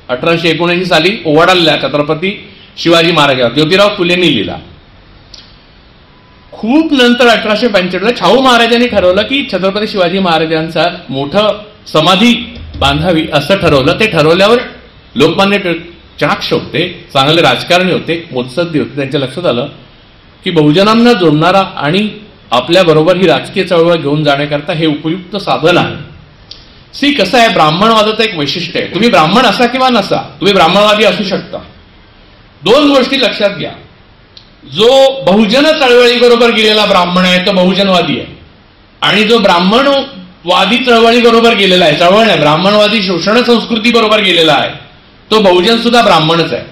1879 साली पोवाडा लिहिला छत्रपती शिवाजी महाराजांवर, ज्योतिराव फुलेंनी लिहिला. खूप नंतर 1845 शाहू महाराजांनी ठरवलं की छत्रपती शिवाजी महाराजांचा मोठं समाधी बांधावी असं ठरवलं. ते ठरवल्यावर लोकमान्य चाक्ष होते, चांगले राजकारणी होते, मुत्सद्दी होते. त्यांच्या लक्षात आलं की बहुजनांना जोडणारा आणि आपल्याबरोबर ही राजकीय चळवळ घेऊन जाण्याकरता हे उपयुक्त साधन आहे. कसं आहे, ब्राह्मणवादाचं एक वैशिष्ट्य आहे. तुम्ही ब्राह्मण असा किंवा नसा, तुम्ही ब्राह्मणवादी असू शकता. दोन गोष्टी लक्षात घ्या. जो बहुजन चळवळीबरोबर गेलेला ब्राह्मण आहे तो बहुजनवादी आहे, आणि जो ब्राह्मणवादी चळवळीबरोबर गेलेला आहे, चळवळ नाही, ब्राह्मणवादी शोषण संस्कृती बरोबर गेलेला आहे, तो बहुजन सुद्धा ब्राह्मणच आहे,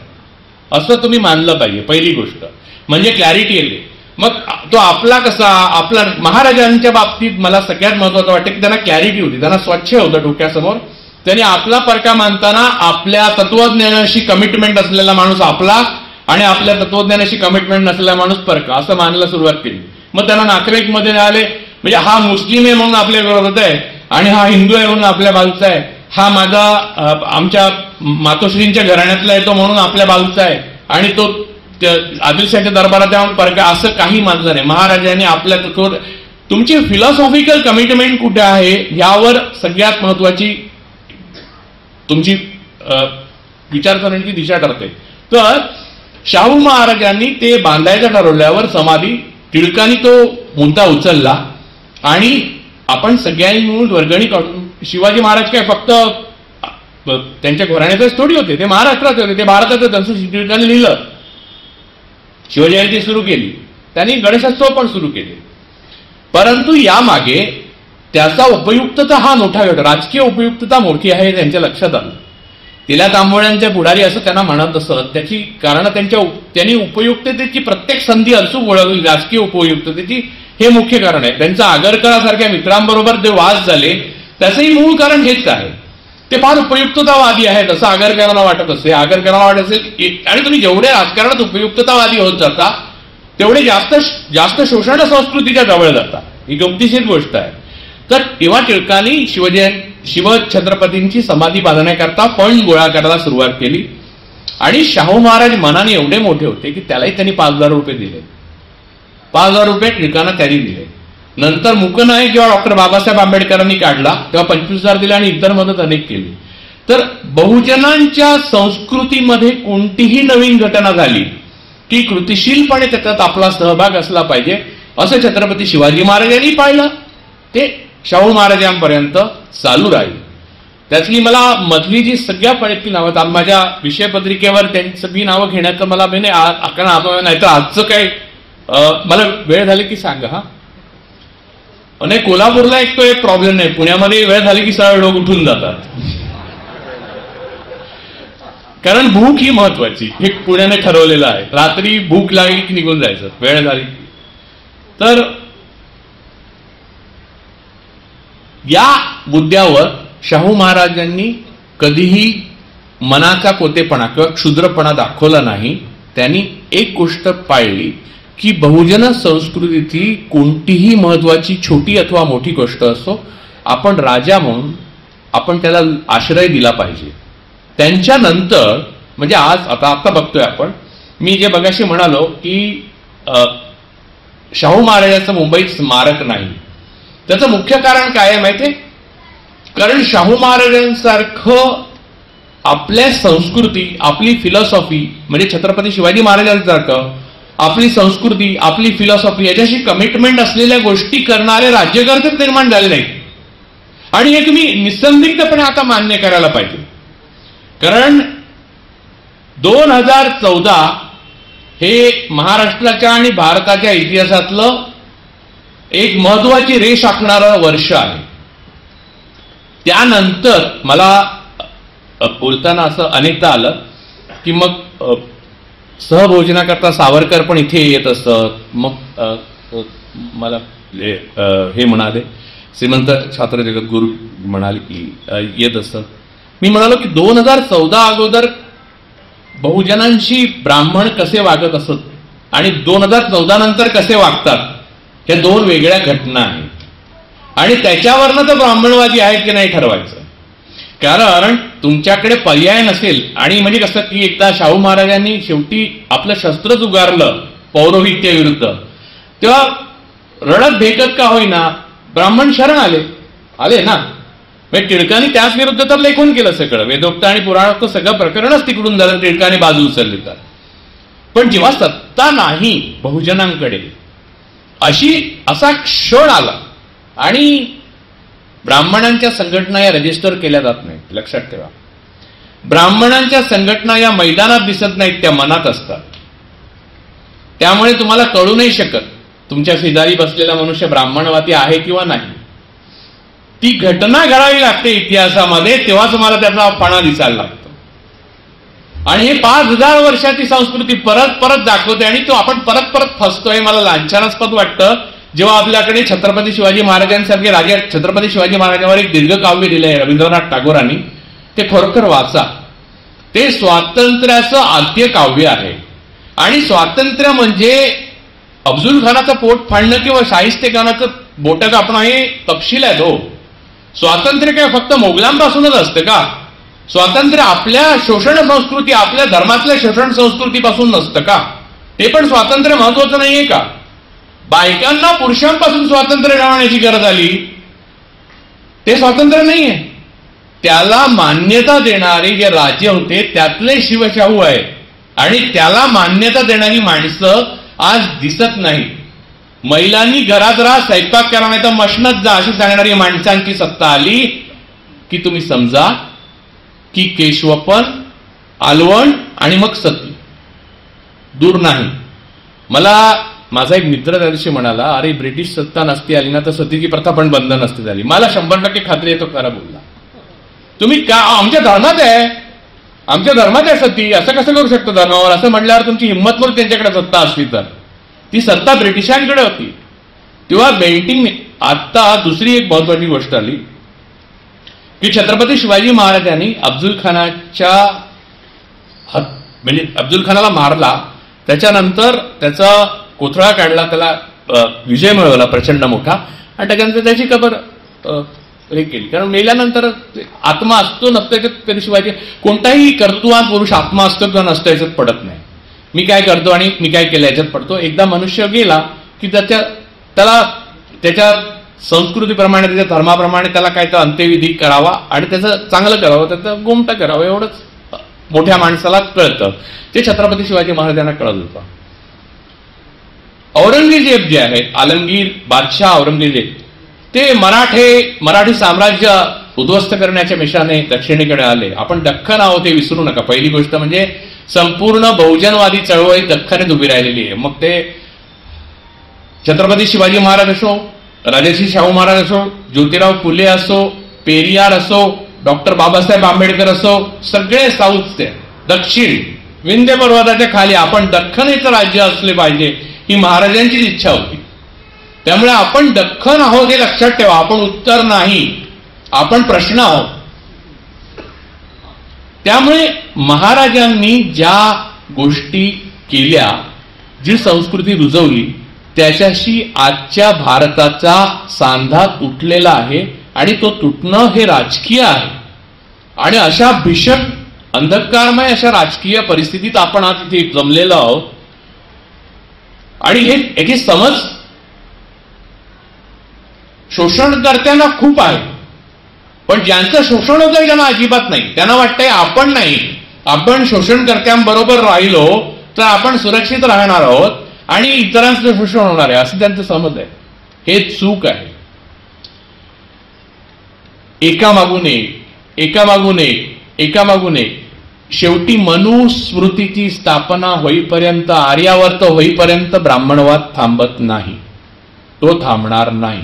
असं तुम्ही मानलं पाहिजे. पहिली गोष्ट म्हणजे क्लॅरिटी येते. मग तो आपला कसा, आपला महाराजांच्या बाबतीत मला सगळ्यात महत्वाचं वाटतं की त्यांना क्लॅरिटी होती, त्यांना स्वच्छ होतं डोक्यासमोर. त्यांनी आपला परका मानताना आपल्या तत्वज्ञानाशी कमिटमेंट असलेला माणूस आपला आणि आपल्या तत्वज्ञानाशी कमिटमेंट नसलेला माणूस परका असं मानायला सुरुवात केली. मग त्यांना नातेवाईकमध्ये आले, म्हणजे हा मुस्लिम आहे म्हणून आपल्या विरोधात आहे आणि हा हिंदू आहे म्हणून आपल्या बाजूचा आहे, हा माझा आमच्या मातोश्रींच्या घराण्यातला येतो म्हणून आपल्या बाजूचा आहे, आणि तो आदिलशाहीच्या दरबारात जाऊन परका, असं काही मानलं नाही. महाराजांनी आपल्या तत्व, तुमची फिलॉसॉफिकल कमिटमेंट कुठे आहे यावर सगळ्यात महत्वाची तुमची विचारसरणीची दिशा ठरते. तर शाहू महाराजांनी ते बांधायचं ठरवल्यावर समाधी टिळकांनी तो मुद्दा उचलला आणि आपण सगळ्यांनी मिळून वर्गणी काढून, शिवाजी महाराज काय फक्त त्यांच्या घराण्यातच थोडी होते, ते महाराष्ट्रात होते, ते भारतात, त्यांचं टिळकांनी लिहिलं, शिवाजी जयंती सुरू केली, त्यांनी गणेशोत्सव पण सुरू केले. परंतु यामागे त्याचा उपयुक्तता हा मोठा गट, राजकीय उपयुक्तता मोठी आहे त्यांच्या लक्षात आलं. तिला तांबोळ्यांचे पुढारी असं त्यांना म्हणत असत, त्याची कारण त्यांनी उपयुक्ततेची प्रत्येक संधी अचूक ओळखली, राजकीय उपयुक्ततेची, हे मुख्य कारण आहे. त्यांचा आगरकरांसारख्या मित्रांबरोबर जे वाद झाले त्याचंही मूळ कारण हेच आहे. ते फार उपयुक्ततावादी आहेत असं आगरकरांना वाटत असे, आगरकरांना वाटत असेल, आणि तुम्ही जेवढे राजकारणात उपयुक्ततावादी होत जाता तेवढे जास्त शोषण संस्कृतीच्या जवळ जाता. ही गमतीशीर गोष्ट आहे. तर तेव्हा टिळकांनी शिवछत्रपतींची समाधी बांधण्याकरता फंड गोळा करायला सुरुवात केली, आणि शाहू महाराज मनाने एवढे मोठे होते की त्यालाही त्यांनी 5,000 रुपये दिले. 5,000 रुपये टिळकांना त्यांनी दिले. नंतर मुकनायक जेव्हा डॉक्टर बाबासाहेब आंबेडकरांनी काढला तेव्हा 25,000 दिले, आणि इतर मदत अनेक केली. तर बहुजनांच्या संस्कृतीमध्ये कोणतीही नवीन घटना झाली की कृतिशीलपणे त्याच्यात आपला सहभाग असला पाहिजे, असं छत्रपती शिवाजी महाराजांनी पाहिलं. ते शाहू महाराजांपर्यंत चालू राहील. त्यातली मला मधली जी सगळ्या पळीतली नावं, माझ्या विषयपत्रिकेवर त्यांची सगळी नावं घेण्याचं मला नाही तर आजचं काय, मला वेळ झाली की सांगा. हा नाही, कोल्हापूरला एक प्रॉब्लेम नाही, पुण्यामध्ये वेळ झाली की सरळ लोक उठून जातात, कारण भूक ही महत्वाची, हे पुण्याने ठरवलेलं आहे. रात्री भूक लागली की निघून जायचं, वेळ झाली. तर या मुद्द्यावर शाहू महाराजांनी कधीही मनाचा कोतेपणा किंवा क्षुद्रपणा दाखवला नाही. त्यांनी एक गोष्ट पाळली की बहुजन संस्कृतीची कोणतीही महत्वाची छोटी अथवा मोठी गोष्ट असो, आपण राजा म्हणून आपण त्याला आश्रय दिला पाहिजे. त्यांच्यानंतर म्हणजे आता बघतोय आपण, मी जे बघाशी म्हणालो की शाहू महाराजांचं मुंबईत स्मारक नाही, त्याचं मुख्य कारण काय आहे माहितीये? कारण शाहू महाराजांसारखं आपल्या संस्कृती, आपली फिलॉसॉफी, म्हणजे छत्रपती शिवाजी महाराजांसारखं आपली संस्कृती, आपली फिलॉसॉफी याच्याशी कमिटमेंट असलेल्या गोष्टी करणारे राज्यकर्ते निर्माण झाले नाहीत. आणि हे तुम्ही निसंदिग्धपणे आता मान्य करायला पाहिजे. कारण 2014 हे महाराष्ट्राच्या आणि भारताच्या इतिहासातलं एक महत्वाची रेष आखणारं वर्ष आहे. त्यानंतर मला बोलताना असं अनेकदा आलं की मग सहभोजनाकरता सावरकर पण इथे येत असत. मग मला हे म्हणाले, श्रीमंत छात्र जगद्गुरू म्हणाले की येत असत. मी म्हणालो की 2014 अगोदर बहुजनांशी ब्राह्मण कसे वागत असत आणि 2014 नंतर कसे वागतात, ह्या दोन वेगळ्या घटना आहेत. आणि त्याच्यावरनं तर ब्राह्मणवादी आहेत की नाही ठरवायचं. कारण तुमच्याकडे पर्याय नसेल. आणि म्हणजे कसं की एकदा शाहू महाराजांनी शेवटी आपलं शस्त्रच उगारलं पौरोहित्य विरुद्ध, तेव्हा रडत भेकत का होईना ब्राह्मण शरण आले ना. म्हणजे टिळकांनी त्याच विरुद्ध तर लेखून केलं सगळं, वेदोक्त आणि पुराणोक्त सगळं प्रकरणच तिकडून झालं, टिळकाने बाजू उचलली. तर पण जेव्हा सत्ता नाही बहुजनांकडे असा क्षण आला आणि ब्राह्मणांच्या संघटना या रजिस्टर केल्या जात नाहीत. लक्षात ठेवा, ब्राह्मणांच्या संघटना या मैदानात दिसत नाहीत, त्या मनात असतात. त्यामुळे तुम्हाला कळू नाही शकत तुमच्या शेजारी बसलेला मनुष्य ब्राह्मणवादी आहे किंवा नाही. ती घटना घडावी लागते इतिहासामध्ये, तेव्हा तुम्हाला त्याचा फणा दिसायला लागतो. आणि हे 5000 वर्षाची संस्कृती परत परत दाखवते आणि तो आपण परत परत फसतोय. मला लांछनास्पद वाटतं जेव्हा आपल्याकडे छत्रपती शिवाजी महाराजांसारखे राजे, छत्रपती शिवाजी महाराजांवर एक दीर्घ काव्य दिलंय रवींद्रनाथ टागोरांनी, ते खरोखर वाचा. ते स्वातंत्र्याचं आद्य काव्य आहे. आणि स्वातंत्र्य म्हणजे अफजुल खानाचं पोट फाडणं किंवा शाहिस्ते खानाचं बोट कापणं हे तपशील आहेत. हो, स्वातंत्र्य काय फक्त मोगलांपासूनच असतं का? स्वातंत्र्य आपल्या शोषण संस्कृती, आपल्या धर्मातल्या शोषण संस्कृतीपासून नसतं का? ते पण स्वातंत्र्य महत्वाचं नाहीये का? बायकांना पुरुषांपासून स्वातंत्र्य मिळवण्याची गरज आली, ते स्वातंत्र्य नाहीये. त्याला मान्यता देणारे जे राज्य होते त्यातले शिवशाहू आहे. आणि त्याला मान्यता देणारी माणसं आज दिसत नाही. महिलांनी घरात राहा, स्वयंपाक करा, नाही तर मशनत जा अशी सांगणारी माणसांची सत्ता आली की तुम्ही समजा की केशवपन, आलवण आणि मग सती दूर नाही. मला माझा एक मित्र त्या दिवशी म्हणाला, अरे ब्रिटिश सत्ता नसती आली ना तर सतीची प्रथा पण बंद नसती झाली. मला 100% खात्री आहे तो खरा बोलला. तुम्ही का आमच्या धर्मात आहे, आमच्या धर्मात आहे सती, असं कसं करू शकतो धर्मावर? असं म्हटल्यावर तुमची हिंमत करून त्यांच्याकडे सत्ता असली तर ती सत्ता ब्रिटिशांकडे होती. तेव्हा बेल्टिंग. आता दुसरी एक महत्वाची गोष्ट आली की छत्रपती शिवाजी महाराजांनी अफजुल खानाच्या म्हणजे अफजुल खानाला मारला, त्याच्यानंतर त्याचा कोथळा काढला, त्याला विजय मिळवला प्रचंड मोठा, आणि त्याच्यानंतर त्याची कबर हे केली. कारण मेल्यानंतर आत्मा असतो नसतो याच्यात कधी शिवाजी कोणताही कर्तृत्वान पुरुष आत्मा असतो किंवा नसतो याच्यात पडत नाही. मी काय करतो आणि मी काय केलं याच्यात पडतो. एकदा मनुष्य गेला की त्याला त्याच्या संस्कृतीप्रमाणे, त्याच्या धर्माप्रमाणे त्याला काय तर अंत्यविधी करावा आणि त्याचं चांगलं करावं, त्याचं गोमटा करावं, एवढंच मोठ्या माणसाला कळतं. ते छत्रपती शिवाजी महाराजांना कळत होतं. औरंगजेब जे आहेत, आलमगीर बादशाह औरंगजेब, ते मराठी साम्राज्य उद्ध्वस्त करण्याच्या मिशाने दक्षिणेकडे आले. आपण दख्खन आहोत हे विसरू नका. पहिली गोष्ट म्हणजे संपूर्ण बहुजनवादी चळवळी दख्खनेत उभी राहिलेली आहे. मग ते छत्रपती शिवाजी महाराज असो, राजर्षी शाहू महाराज असो, ज्योतिराव फुले असो, पेरियार असो, डॉक्टर बाबासाहेब आंबेडकर असो, सगळे साऊथचे दक्षिण विंध्य पर्वताच्या खाली आपण दख्खनेचं राज्य असले पाहिजे ही महाराजांचीच इच्छा होती. त्यामुळे आपण दख्खन आहोत हे लक्षात ठेवा. आपण उत्तर नाही, आपण प्रश्न आहोत. त्यामुळे महाराजांनी ज्या गोष्टी केल्या, जी संस्कृती रुजवली, त्याच्याशी आजच्या भारताचा सांधा तुटलेला आहे आणि तो तुटणं हे राजकीय आहे. आणि अशा भीषण अंधकारमय अशा राजकीय परिस्थितीत आपण आज इथे जमलेलो आहोत. आणि याची समज शोषणकर्त्यांना खूप आहे, पण ज्यांचं शोषण होतंय त्यांना अजिबात नाही. त्यांना वाटतंय आपण नाही, आपण शोषणकर्त्यांबरोबर राहिलो तर आपण सुरक्षित राहणार आहोत आणि इतरांचं शोषण होणार आहे असं त्यांचं समज आहे. हे चूक आहे. एकामागून एक शेवटी मनुस्मृतीची स्थापना होईपर्यंत, आर्यावर्त होईपर्यंत ब्राह्मणवाद थांबत नाही, तो थांबणार नाही.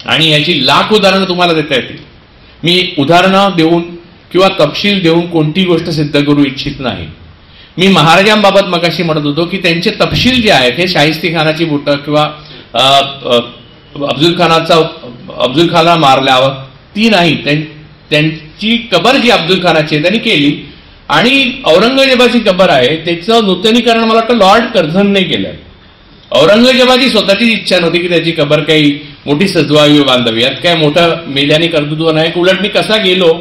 आणि याची लाख उदाहरणं तुम्हाला देता येतील. मी उदाहरणं देऊन किंवा तपशील देऊन कोणती गोष्ट सिद्ध करू इच्छित नाही. मी महाराजांबाबत मगाशी म्हणत होतो की त्यांचे तपशील जे आहेत हे शाहिस्ते खानाची बोटं किंवा अफजुल खानाला मारल्यावर ती नाही, त्यांची कबर जी अफजुल खानाची त्यांनी केली आणि औरंगजेबाची कबर आहे त्याचं नूतनीकरण मला वाटतं लॉर्ड कर्झनने केलं. औरंगजेबाची स्वतःची इच्छा नव्हती की त्याची कबर काही मोठी सजवावी बांधावी, यात काय मोठं मेल्याने कर्तृत्व नाही. उलट मी कसा गेलो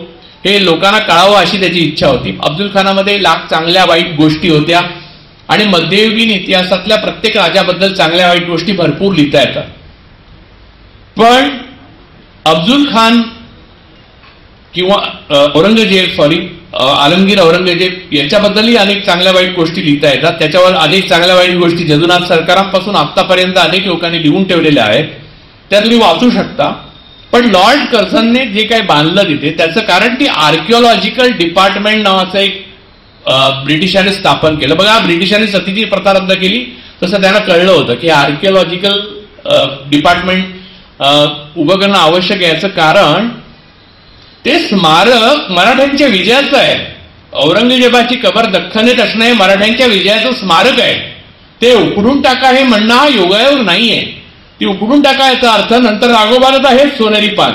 हे लोकांना कळावं अशी त्याची इच्छा होती. अफजल खानामध्ये लाख चांगल्या वाईट गोष्टी होत्या आणि मध्ययुगीन इतिहासातल्या प्रत्येक राजाबद्दल चांगल्या वाईट गोष्टी भरपूर लिहिता येतात. पण अफजल खान किंवा आलमगीर औरंगजेब याच्याबद्दलही अनेक चांगल्या वाईट गोष्टी लिहिता येतात. त्याच्यावर अनेक चांगल्या वाईट गोष्टी जदुनाथ सरकारांपासून आतापर्यंत अनेक लोकांनी लिहून ठेवलेल्या आहेत, त्या तुम्ही वाचू शकता. पण लॉर्ड कर्झनने जे काही बांधलं तिथे त्याचं कारण ती आर्किओलॉजिकल डिपार्टमेंट नावाचं एक ब्रिटिशांनी स्थापन केलं. बघा, ब्रिटिशांनी सतीची प्रथा रद्द केली तसं त्यांना कळलं होतं की आर्किओलॉजिकल डिपार्टमेंट उभं करणं आवश्यक आहे. याचं कारण ते स्मारक मराठ्यांच्या विजयाचं आहे. औरंगजेबाची कबर दख्खनेत असणं हे मराठ्यांच्या विजयाचं स्मारक आहे. ते उकडून टाका हे म्हणणं हा योगायोग नाहीये. ती उकडून टाका याचा अर्थ नंतर राघोबाला हे सोनेरी पान.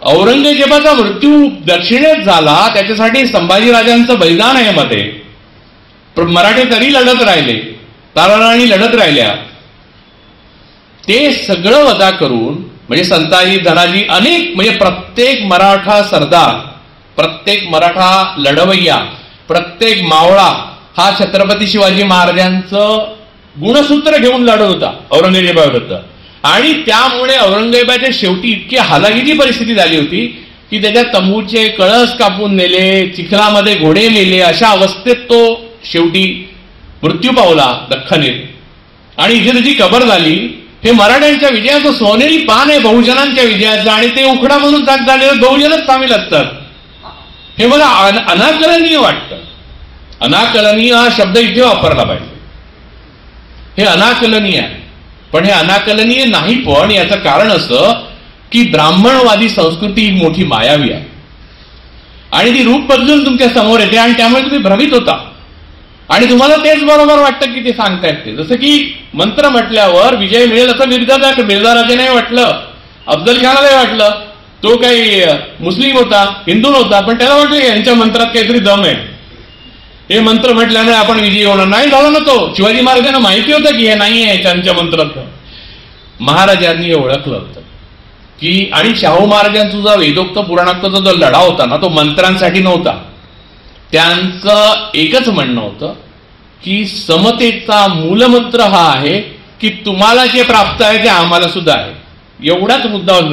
औरंगजेबाचा मृत्यू दक्षिणेत झाला त्याच्यासाठी संभाजीराजांचं बलिदान आहे मध्ये. मराठे तरी लढत राहिले, ताराराणी लढत राहिल्या. ते सगळं वजा करून म्हणजे संताजी धनाजी अनेक म्हणजे प्रत्येक मराठा सरदार, प्रत्येक मराठा लढवय्या, प्रत्येक मावळा हा छत्रपती शिवाजी महाराजांचं गुणसूत्र घेऊन लढत होता औरंगजेबाविरुद्ध. आणि त्यामुळे औरंगजेबाच्या शेवटी इतकी हालाकीची परिस्थिती झाली होती की त्याच्या तंबूचे कळस कापून नेले, चिखलामध्ये घोडे नेले, अशा अवस्थेत तो शेवटी मृत्यू पावला दख्खनेत. आणि इथे त्याची कबर झाली. हे मराठ्यांच्या विजयाचं सोनेरी पान आहे, बहुजनांच्या विजयाचं. आणि ते उखडा म्हणून जात झालेलं बहुजनच सामील असतात. हे मला अनाकलनीय वाटतं. अनाकलनीय हा शब्द इथे वापरला पाहिजे. हे अनाकलनीय आहे. पण हे अनाकलनीय नाही. पण याचं कारण असं की ब्राह्मणवादी संस्कृती ही मोठी मायावी आहे आणि ती रूप बदलून तुमच्या समोर येते आणि त्यामुळे तुम्ही भ्रमित होता आणि तुम्हाला तेच बरोबर वाटतं की ते सांगतायत ते. जसं की मंत्र म्हटल्यावर विजय मिळेल असं मिर्झा नाही वाटलं, अफजल खानालाही वाटलं. तो काही मुस्लिम होता, हिंदू नव्हता, पण त्याला वाटलं यांच्या मंत्रात काहीतरी दम आहे, हे मंत्र म्हटल्यामुळे आपण विजयी होणार. नाही झाला ना तो. शिवाजी महाराजांना माहिती होतं की हे नाही आहे त्यांच्या मंत्रात. महाराजांनी हे ओळखलं होतं की, आणि शाहू महाराजांचा जो वेदोक्त पुराणोक्तचा जो लढा होता ना तो मंत्रांसाठी नव्हता. त्यांचं एकच म्हणणं होतं की समतेचा मूलमंत्र हा आहे की तुम्हाला जे प्राप्त आहे ते आम्हाला सुद्धा आहे. एवढाच मुद्दा होता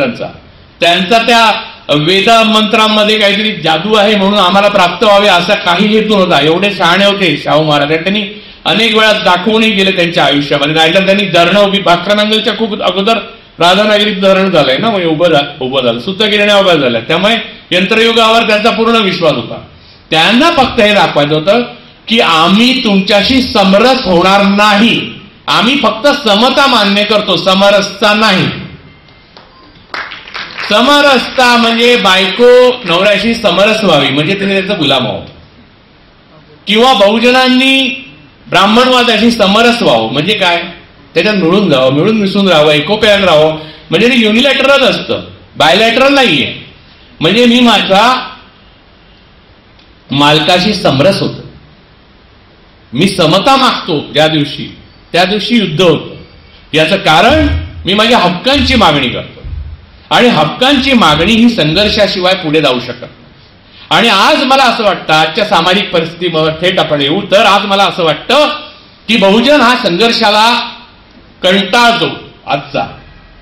त्यांचा. त्या वेद मंत्रांमध्ये काहीतरी जादू आहे म्हणून आम्हाला प्राप्त व्हावे असा काही हेतू नव्हता. एवढे शहाणे होते शाहू महाराज. त्यांनी अनेक वेळा दाखवूनही गेले त्यांच्या आयुष्यामध्ये. नाहीतर त्यांनी धरणं उभी, भाकरानंगलच्या खूप अगोदर राधानगरीत धरण झालंय ना, मग उभं झालं, सुतगिरण्या उभ्या झाल्या. त्यामुळे यंत्रयुगावर त्यांचा पूर्ण विश्वास होता. त्यांना फक्त हे दाखवायचं होतं की आम्ही तुमच्याशी समरस होणार नाही, आम्ही फक्त समता मान्य करतो, समरसता नाही. समरसता म्हणजे बायको नवऱ्याशी समरस व्हावी, म्हणजे तिने त्याचा गुलाम व्हावं. किंवा बहुजनांनी ब्राह्मणवादाशी समरस व्हावं म्हणजे काय, त्याच्यात मिळून जावं, मिळून मिसळून राहावं, एकोप्यानं राहावं. म्हणजे ते युनिलॅटरल असतं, बायलॅटरल नाहीये. म्हणजे मी माझ्या मालकाशी समरस होतो, मी समता मागतो. त्या दिवशी युद्ध होतं. याचं कारण मी माझ्या हक्कांची मागणी करतो आणि हक्कांची मागणी ही संघर्षाशिवाय पुढे जाऊ शकत. आणि आज मला असं वाटतं, आजच्या सामाजिक परिस्थितीवर थेट आपण येऊ तर आज मला असं वाटतं की बहुजन हा संघर्षाला कंटाळतो, आजचा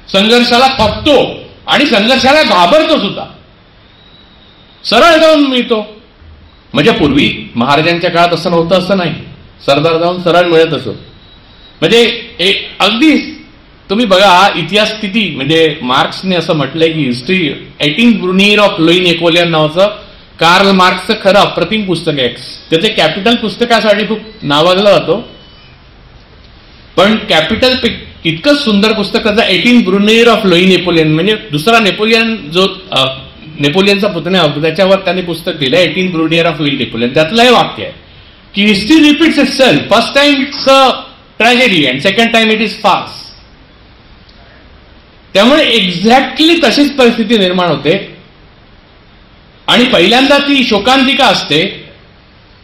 संघर्षाला थकतो आणि संघर्षाला घाबरतो सुद्धा, सरळ जाऊन मिळतो. म्हणजे पूर्वी महाराजांच्या काळात असं नव्हतं असं नाही, सरदार जाऊन सरळ मिळत असो. म्हणजे अगदी तुम्ही बघा इतिहास किती, म्हणजे मार्क्सने असं म्हटलंय की हिस्ट्री 18 ब्रुनियर ऑफ लुई नेपोलियन नावाचं कार्ल मार्क्सचं खरं अप्रतिम पुस्तक आहे. त्याचे कॅपिटल पुस्तकासाठी खूप नावाजलं जातो, पण कॅपिटल इतकं सुंदर पुस्तक त्याचं 18 ब्रुनियर ऑफ लुई नेपोलियन, म्हणजे दुसरा नेपोलियन जो नेपोलियनचा पुतण्या होता त्याच्यावर त्यांनी पुस्तक लिहिलं 18 ब्रुनियर ऑफ लुई नेपोलियन. त्यातलं हे वाक्य आहे की history repeats itself, first time it's a tragedy and second time it is farce. त्यामुळे एक्झॅक्टली तशीच परिस्थिती निर्माण होते आणि पहिल्यांदा ती शोकांतिका असते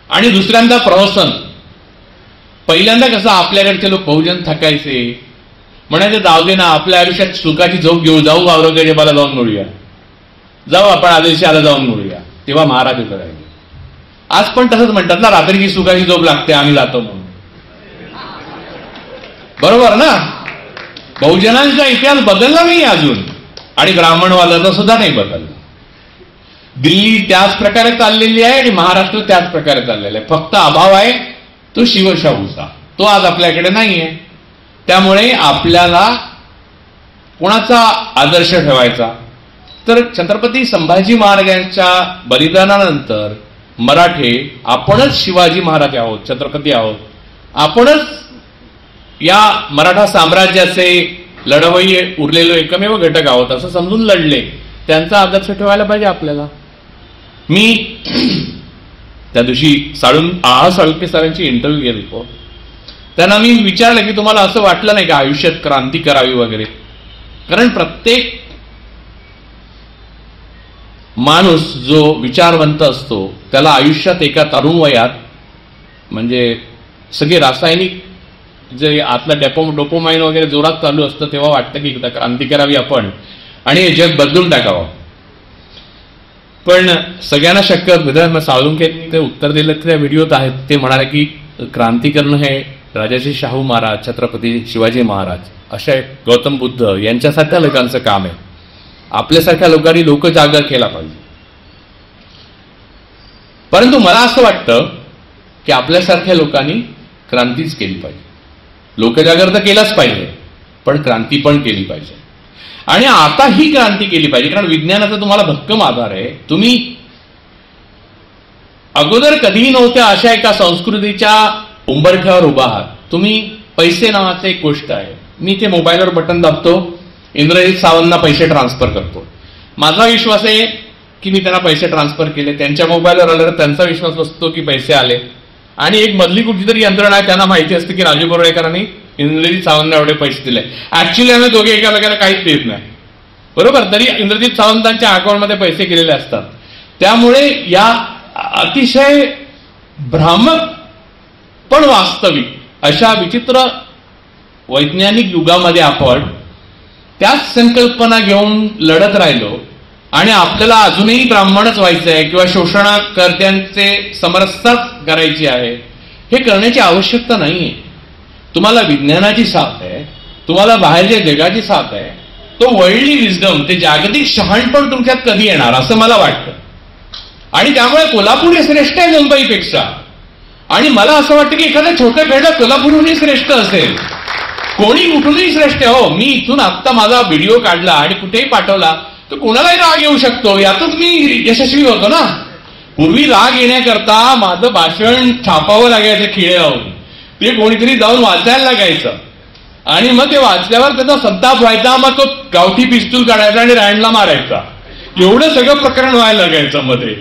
आणि दुसऱ्यांदा प्रहसन. पहिल्यांदा कसं आपल्याकडचे लोक बहुजन थकायचे, म्हणायचे जाऊ दे ना, आपल्या आयुष्यात सुखाची झोप घेऊ, जाऊ औरंगजेबाला जाऊन मिळूया, जाऊ आपण आदिलशहाला जाऊन मिळूया. तेव्हा महाराज उभे राहिले. आज पण तसंच म्हणतात ना, रात्रीची सुखाची झोप लागते, आम्ही जातो म्हणून. बरोबर ना? बहुजनांचा इतिहास बदलला नाही अजून, आणि ब्राह्मणवादाचा सुद्धा नाही बदलला. दिल्ली त्याच प्रकारे चाललेली आहे आणि महाराष्ट्र त्याच प्रकारे चाललेला आहे. फक्त अभाव आहे तो शिवशाहूचा, तो आज आपल्याकडे नाहीये. त्यामुळे आपल्याला कोणाचा आदर्श ठेवायचा, तर छत्रपती संभाजी महाराजांच्या बलिदानानंतर मराठे आपणच शिवाजी महाराज आहोत, छत्रपती आहोत. आपणच या मराठा साम्राज्याचे लढवय्ये उरलेलो एकमेव घटक आहोत असं समजून लढले. त्यांचा आदर्श ठेवायला पाहिजे आपल्याला. मी त्या दिवशी साळुंके सरांची इंटरव्ह्यू घेत होतो. त्यांना मी विचारलं की तुम्हाला असं वाटलं नाही का आयुष्यात क्रांती करावी वगैरे? कारण प्रत्येक माणूस जो विचारवंत असतो त्याला आयुष्यात एका तरुण वयात, म्हणजे सगळे रासायनिक जे आतला डोपोमाइन वगैरे जोरात चालू असतं, तेव्हा वाटतं की एकदा क्रांती करावी आपण आणि हे जग बदलून टाकावं. पण सगळ्यांना शक्य होत. साळुंखेंनी ते उत्तर दिलं त्या व्हिडिओत आहेत. ते म्हणाले की क्रांती करणं हे राजाजी शाहू महाराज, छत्रपती शिवाजी महाराज, अशा गौतम बुद्ध यांच्यासारख्या लोकांचं काम आहे. आपल्यासारख्या लोकांनी लोकजागर केला पाहिजे. परंतु मला असं वाटतं की आपल्यासारख्या लोकांनी क्रांतीच केली पाहिजे. लोकजागर तर केलाच पाहिजे, पण क्रांती पण केली पाहिजे. आणि आता ही क्रांती केली पाहिजे, कारण विज्ञानाचा तुम्हाला भक्कम आधार आहे. तुम्ही अगोदर कधीही नव्हत्या अशा एका संस्कृतीच्या उंबरठ्यावर उभा आहात. तुम्ही पैसे नावाचं एक गोष्ट आहे. मी ते मोबाईलवर बटन दाबतो, इंद्रजित सावंतना पैसे ट्रान्सफर करतो. माझा विश्वास आहे की मी त्यांना पैसे ट्रान्सफर केले. त्यांच्या मोबाईलवर आल्यावर त्यांचा विश्वास बसतो की पैसे आले. आणि एक मधली कुठली तरी यंत्रणा आहे, त्यांना माहिती असते की राजू बोर्डेकरांनी इंद्रजित सावंतला एवढे पैसे दिले. ऍक्च्युली आम्ही दोघे एकामेकाला काहीच देत नाही, बरोबर, तरी इंद्रजित सावंतांच्या अकाउंटमध्ये पैसे गेलेले असतात. त्यामुळे या अतिशय भ्रामक पण वास्तविक अशा विचित्र वैज्ञानिक युगामध्ये आपण त्याच संकल्पना घेऊन लढत राहिलो आणि आपल्याला अजूनही ब्राह्मणच व्हायचं आहे किंवा शोषणकर्त्यांचे समरसता करायची आहे. हे करण्याची आवश्यकता नाहीये. तुम्हाला विज्ञानाची साथ आहे, तुम्हाला बाहेरच्या जगाची साथ आहे. तो वर्ल्डली विजडम, ते जागतिक शहाणपण तुमच्यात कधी येणार असं मला वाटतं. आणि त्यामुळे कोल्हापूर हे श्रेष्ठ आहे मुंबईपेक्षा. आणि मला असं वाटतं की एखाद्या छोट्या खेड्यात कोल्हापूरहूनही श्रेष्ठ असेल, कोणी कुठूनही श्रेष्ठ. हो, मी इथून आत्ता माझा व्हिडिओ काढला आणि कुठेही पाठवला तर कोणालाही राग येऊ शकतो, यातच मी यशस्वी होतो ना. पूर्वी राग येण्याकरता माझं भाषण छापावं लागायचं खिळे लावून, ते कोणीतरी जाऊन वाचायला लागायचं आणि मग ते वाचल्यावर त्याचा संताप व्हायचा. मग तो गावठी पिस्तूल काढायचा आणि रँडला मारायचा. एवढं सगळं प्रकरण व्हायला लागायचं मध्ये.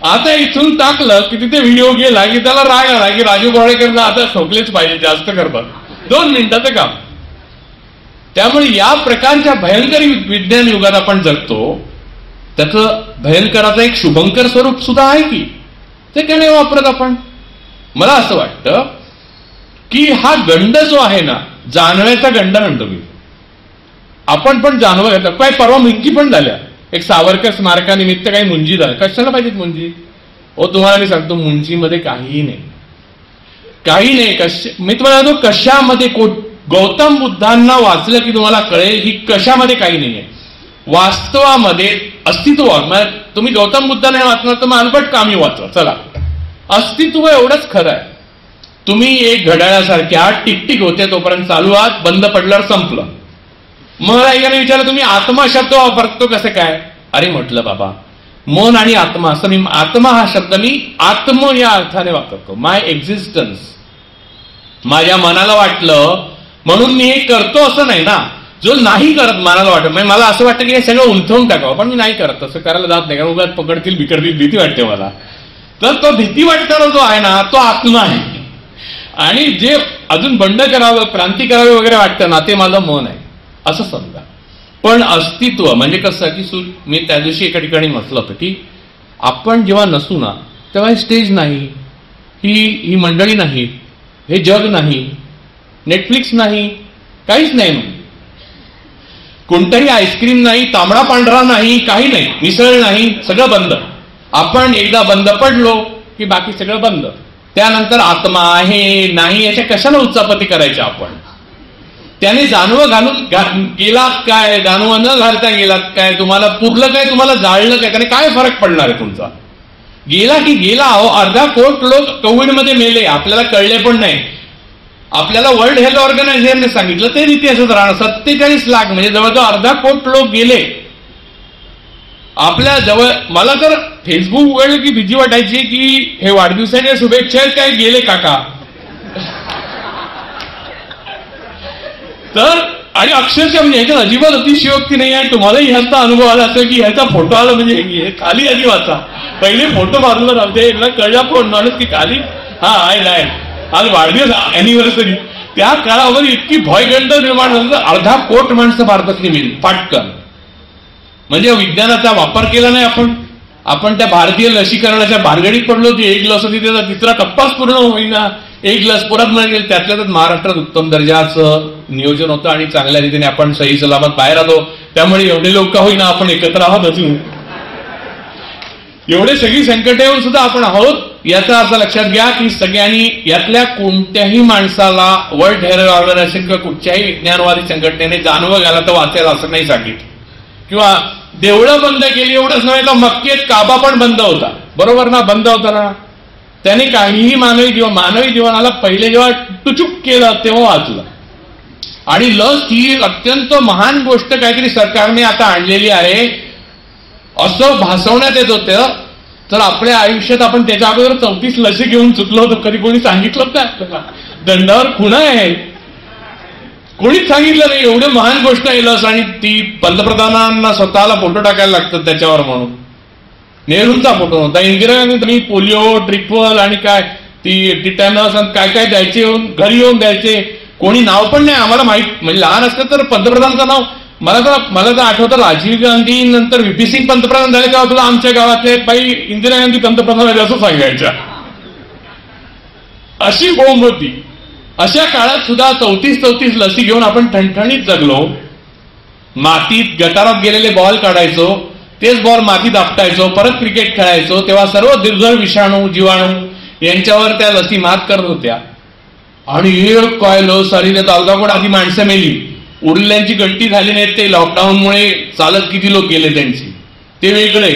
आता इथून टाकलं की तिथे व्हिडिओ गेला की त्याला राग आला की राजू बोर्डेकरला आता ठोकलेच पाहिजे, जास्त करतात, 2 मिनिटाचं काम. त्यामुळे या प्रकारच्या भयंकर विज्ञान युगात आपण जगतो. त्याचं भयंकराचं एक शुभंकर स्वरूप सुद्धा आहे की ते का नाही वापरत आपण. मला असं वाटतं की हा गंड जो आहे ना, जानव्याचा गंड म्हणतो मी. आपण पण जानवं घेतो. काय परवा मुंजी पण झाल्या, एक सावरकर स्मारकानिमित्त काही मुंजी झाल्या. कशाला पाहिजेत मुंजी? हो, तुम्हाला मी सांगतो मुंजीमध्ये काहीही नाही, काही नाही. मी तुम्हाला सांगतो कशामध्ये गौतम बुद्धांना वाचलं की तुम्हाला कळेल की कशामध्ये काही नाहीये. वास्तवामध्ये अस्तित्व. तुम्ही गौतम बुद्धांना वाचणार तर मग अल्बर्ट कामी वाचा. चला, अस्तित्व एवढंच खरं आहे. तुम्ही एक घड्याळासारख्या टिकटिक होते तोपर्यंत चालू आहात, बंद पडल्यावर संपलं. मग एकाने विचारलं तुम्ही आत्मा शब्द वापरतो कसं काय? अरे म्हटलं बाबा, मन आणि आत्मा असं मी, आत्मा हा शब्द मी आत्म या अर्थाने वापरतो. माय एक्झिस्टन्स. माझ्या मनाला वाटलं म्हणून मी हे करतो असं नाही ना. जो नाही करत मनाला वाटत, म्हणजे मला असं वाटतं की हे सगळं उलथवून टाकावं, पण मी नाही करत. तसं करायला जात नाही, कारण उगाच पकडतील बिकडतील भीती वाटते मला. तर तो भीती वाटणारा जो आहे ना तो आत्मा आहे. आणि जे अजून बंड करावं, क्रांती करावी वगैरे वाटतं ना, ते माझं मन आहे असं समजा. पण अस्तित्व म्हणजे कसं की मी त्या दिवशी एका ठिकाणी म्हटलं होतं की आपण जेव्हा नसू ना तेव्हा हे स्टेज नाही, ही मंडळी नाही, हे जग नाही, नेटफ्लिक्स नाही, काहीच नाही. कोणतंही आईस्क्रीम नाही, तांबडा पांढरा नाही, काही नाही, मिसळ नाही, सगळं बंद. आपण एकदा बंद पडलो की बाकी सगळं बंद. त्यानंतर आत्मा आहे नाही याच्या कशाला उच्चापती करायच्या आपण. त्याने जानवं घालून गेलात काय, जानवं न घालता गेलात काय, तुम्हाला पुरलं काय, तुम्हाला जाळलं काय, त्याने काय फरक पडणार आहे तुमचा. गेला की गेला. अहो, अर्धा कोट लोक कोविडमध्ये मेले, आपल्याला कळले पण नाही. आपल्याला वर्ल्ड हेल्थ ऑर्गनायझेशनने सांगितलं ते रीती असंच राहणार. 47 लाख म्हणजे जवळजवळ अर्धा कोट लोक गेले आपल्या जवळ. मला तर फेसबुक उघडलं की भीती वाटायची की हे वाढदिवसाच्या शुभेच्छा काय गेले काका. तर आणि अक्षरशः म्हणजे ह्याच्यात अजिबात अतिशयोक्ती नाही आहे. तुम्हालाही ह्याचा अनुभव आला असेल की ह्याचा फोटो आला म्हणजे खाली आधी वाचा, पहिले फोटो मारला राहते, कळला फोन माणूस की खाली हा आहे आज वाढदिवस अॅनिव्हर्सरी. त्या काळावर इतकी भयगंड निर्माण झाली, अर्धा कोट माणसं भारतातली मिळेल पाटकन. म्हणजे विज्ञानाचा वापर केला नाही आपण त्या भारतीय लसीकरणाच्या भानगडीत पडलो होती. एक लस होती त्याचा तिसरा टप्पाच पूर्ण होईना, एक लस परत मिळेल. त्यातल्या त्यात महाराष्ट्रात उत्तम दर्जाचं नियोजन होतं आणि चांगल्या रीतीने आपण सही सलामत बाहेर आलो. त्यामुळे एवढे लोक का होईना आपण एकत्र आहोत अजून. एवढे सगळी संकट येऊन सुद्धा आपण आहोत. याचा अर्थ लक्षात घ्या की सगळ्यांनी यातल्या कोणत्याही माणसाला वर्ल्ड हेल्थ ऑर्गनायझेशन किंवा कुठच्याही विज्ञानवादी संघटनेने जानवं घाला तर वाचेल असं नाही सांगितलं. किंवा देवळं बंद केली एवढंच नव्हे तर मक्केत काबा पण बंद होता. बरोबर ना, बंद होता ना. त्याने काहीही मानवी जीवनाला पहिले जेव्हा टुचूक केलं तेव्हा वाचलं. आणि लस ही अत्यंत महान गोष्ट काहीतरी सरकारने आता आणलेली आहे असं भासवण्यात येत होतं. तर आपल्या आयुष्यात आपण त्याच्या अगोदर 34 लसी घेऊन चुकलो होतो. कधी कोणी सांगितलं का आपल्याला? दंडावर खुणा आहे, कोणीच सांगितलं नाही. एवढं महान गोष्ट आहे लस. आणि ती पंतप्रधानांना स्वतःला फोटो टाकायला लागतात त्याच्यावर म्हणून. नेहरूंचा फोटो होता, इंदिरा गांधी पोलिओ ट्रिपल आणि काय ती टिटॅनस काय काय द्यायचे, घरी येऊन द्यायचे. कोणी नाव पण नाही आम्हाला माहित. म्हणजे लहान असतं तर पंतप्रधानाचं नाव मला तर आठवतं, राजीव गांधी नंतर व्हीपी सिंग पंतप्रधान झाले तेव्हा तुला आमच्या गावातले बाई इंदिरा गांधी पंतप्रधान झाले असं सांगायच्या. अशी बोंब होती. अशा काळात सुद्धा 34 लसी घेऊन आपण ठणठणीत जगलो. मातीत गटारात गेलेले बॉल काढायचो, तेच बॉल मातीत आपटायचो, परत क्रिकेट खेळायचो. तेव्हा सर्व दुर्धर विषाणू जीवाणू यांच्यावर त्या लसी मात करत होत्या. आणि एक काय लस आली त्यात अलगाकोड आधी माणसं मेली, उरल्यांची गळती झाली नाही. ते लॉकडाऊनमुळे चालत किती लोक गेले त्यांची ते वेगळे.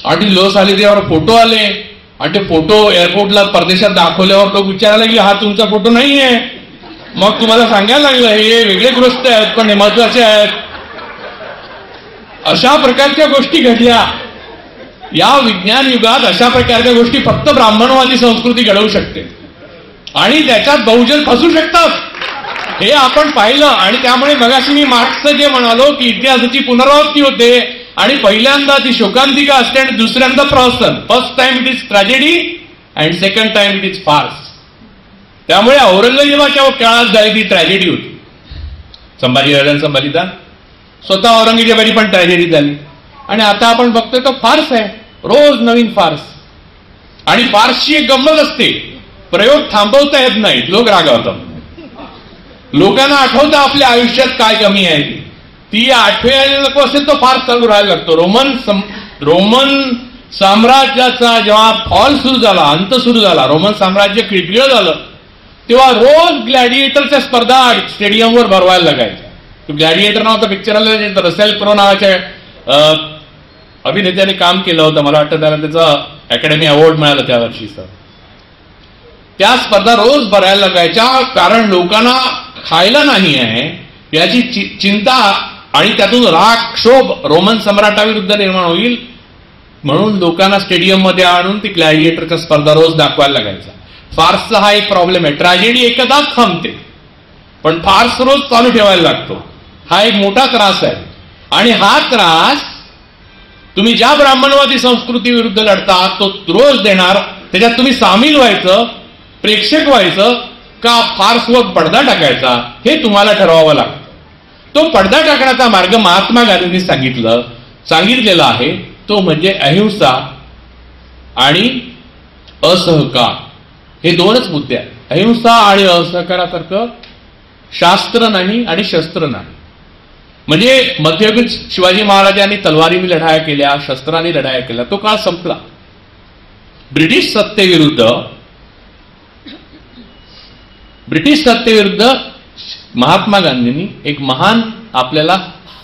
आणि लस आली त्यावर फोटो आले आणि ते फोटो एअरपोर्टला परदेशात दाखवल्यावर लोक विचारायला लागले हा तुमचा फोटो नाही आहे. मग तुम्हाला सांगायला लागलं हे वेगळे ग्रस्त आहेत पण हे महत्वाचे आहेत. अशा प्रकारच्या गोष्टी घडल्या. या विज्ञान युगात अशा प्रकारच्या गोष्टी फक्त ब्राह्मणवादी संस्कृती घडवू शकते आणि त्याच्यात बहुजन फसू शकतात हे आपण पाहिलं. आणि त्यामुळे मगाशी मी मार्क्सचं जे म्हणालो की इतिहासाची पुनरावृत्ती होते आणि पहिल्यांदा ती शोकांतिका असते आणि दुसऱ्यांदा प्रहसन. First time it is tragedy and second time it is farce. त्यामुळे औरंगजेबाच्या काळात झाली ती ट्रॅजेडी होती. संभाजी राजांचं बलिदान, स्वतः औरंगजेबाची पण ट्रॅजेडी झाली. आणि आता आपण बघतोय तो फार्स आहे, रोज नवीन फार्स. आणि फार्सची एक गंमत असते, प्रयोग थांबवता येत नाहीत, लोक रागावतात. लोकांना आठवतं आपल्या आयुष्यात काय कमी आहे ती आठवायला नको असेल तो फार चालू राहायला लागतो. रोमन साम्राज्याचा जेव्हा फॉल सुरू झाला, अंत सुरू झाला, रोमन साम्राज्य खिळखिळं झालं तेव्हा रोज ग्लॅडिएटरच्या स्पर्धा स्टेडियमवर भरवायला लागायच्या. ग्लॅडिएटर नावाचा पिक्चर आला, रसेल क्रो नावाच्या अभिनेत्याने काम केलं होतं. मला वाटतं त्याला त्याचा अकॅडमी अवॉर्ड मिळाला त्या वर्षीचा. त्या स्पर्धा रोज भरायला लागायच्या कारण लोकांना खायला नाही आहे याची चिंता आणि त्यातून राग क्षोभ रोमन सम्राटाविरुद्ध निर्माण होईल म्हणून लोकांना स्टेडियममध्ये आणून ती ग्लॅडिएटरच्या स्पर्धा रोज दाखवायला लागायचा. फार्सचा हा एक प्रॉब्लेम आहे. ट्रॅजेडी एकदाच थांबते पण फार्स रोज चालू ठेवायला लागतो. हा एक मोठा त्रास आहे. आणि हा त्रास तुम्ही ज्या ब्राह्मणवादी संस्कृती विरुद्ध लढता तो रोज देणार. त्याच्यात तुम्ही सामील व्हायचं, प्रेक्षक व्हायचं का फार्सवर पडदा टाकायचा हे तुम्हाला ठरवावं लागतं. तो पडदा टाकण्याचा मार्ग महात्मा गांधींनी सांगितलेला आहे तो म्हणजे अहिंसा आणि असहकार, हे दोनच मुद्दे आहेत. अहिंसा आणि असहकारासारखं शास्त्र नाही आणि शस्त्र नाही. म्हणजे मध्ययुगीन शिवाजी महाराजांनी तलवारीने लढाया केल्या, शस्त्रांनी लढाया केल्या, तो काळ संपला. ब्रिटिश सत्तेविरुद्ध महात्मा गांधींनी एक महान आपल्याला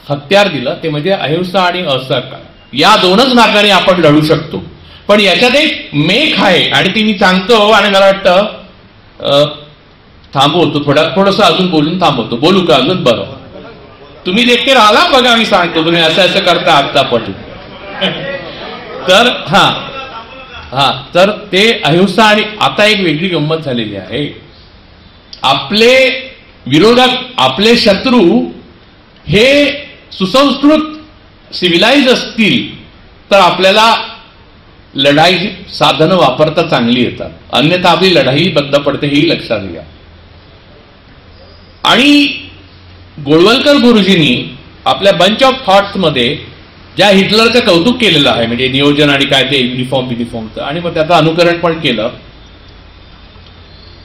हत्यार दिलं, ते म्हणजे अहिंसा आणि असहकार. या दोनच मार्गाने आपण लढू शकतो. पण याच्यात एक मेख आहे आणि ती मी सांगतो आणि मला वाटतं थांबवतो, थोडंसं अजून बोलून थांबवतो. बोलू का अजून? बरं, तुम्ही देखील राहिला बघा, मी सांगतो, तुम्ही असं करता आत्तापटू. तर तर ते अहिंसा. आणि आता एक वेगळी गंमत झालेली आहे. आपले विरोधक, आपले शत्रू हे सुसंस्कृत सिव्हिलाइज असतील तर आपल्याला लढाई साधनं वापरता चांगली येतात, अन्यथा आपली लढाई बंद पडते, हेही लक्षात घ्या. आणि गोळवलकर गुरुजींनी आपल्या बंच ऑफ थॉट्स मध्ये ज्या हिटलरचं कौतुक केलेलं आहे, म्हणजे नियोजन आणि काय ते युनिफॉर्मचं, आणि मग त्याचं अनुकरण पण केलं.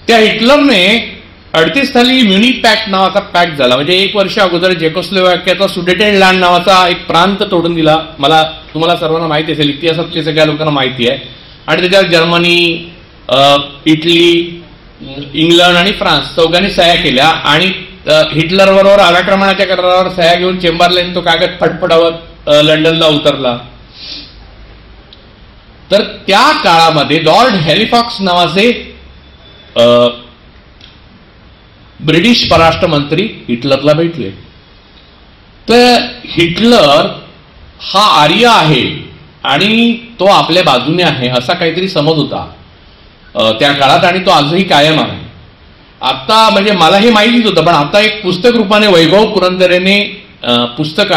त्या हिटलरने 38 साली म्युनिक पॅक्ट नावाचा पॅक्ट झाला, म्हणजे 1 वर्ष अगोदर चेकोस्लोवाकियाचा सुडेटेनलँड नावाचा एक प्रांत तोडून दिला. तुम्हाला सर्वांना माहिती असेल, इतिहासातल्या सगळ्या लोकांना माहिती आहे. आणि त्याच्यावर जर्मनी, इटली, इंग्लंड आणि फ्रान्स चौघांनी सह्या केल्या. आणि हिटलर बरोबर आराक्रमणाच्या करारावर सह्या घेऊन चेंबरलेन तो कागद फटफटावत लंडनला उतरला. तर त्या काळामध्ये लॉर्ड हॅलिफॉक्स नावाचे ब्रिटिश परराष्ट्र मंत्री हिटलरला भेटले. तर हिटलर हा आर्य आहे आणि तो आपल्या बाजूने आहे असा काहीतरी समज होता त्या काळात, आणि तो आजही कायम आहे. आता म्हणजे मला हे माहितीच होतं, पण आता एक पुस्तक रूपाने वैभव पुरंदरेने पुस्तक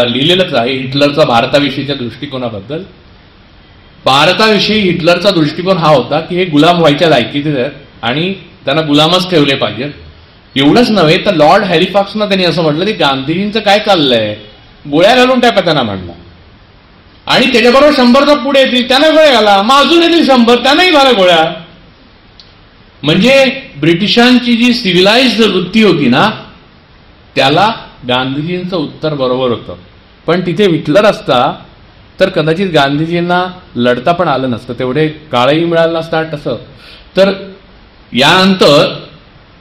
लिहिलेलंच आहे हिटलरचा भारताविषयीच्या दृष्टिकोनाबद्दल. भारताविषयी हिटलरचा दृष्टिकोन हा होता की हे गुलाम व्हायच्या लायकीचे आहेत आणि त्यांना गुलामच ठेवले पाहिजेत. एवढंच नव्हे तर लॉर्ड हॅलिफॉक्सना त्यांनी असं म्हटलं की गांधीजींचं काय चाललंय, गोळ्या घालून टाका त्यांना म्हटलं, आणि त्याच्याबरोबर 100 पुढे येतील त्यांना गोळ्या घाला, मग अजून येतील 100 त्यांनाही घाला गोळ्या. म्हणजे ब्रिटिशांची जी सिव्हिलाइज्ड वृत्ती होती ना, त्याला गांधीजींचं उत्तर बरोबर होतं. पण तिथे हिटलर असता तर कदाचित गांधीजींना लढता पण आलं नसतं, तेवढे काळही मिळालं नसतं तसं. तर यानंतर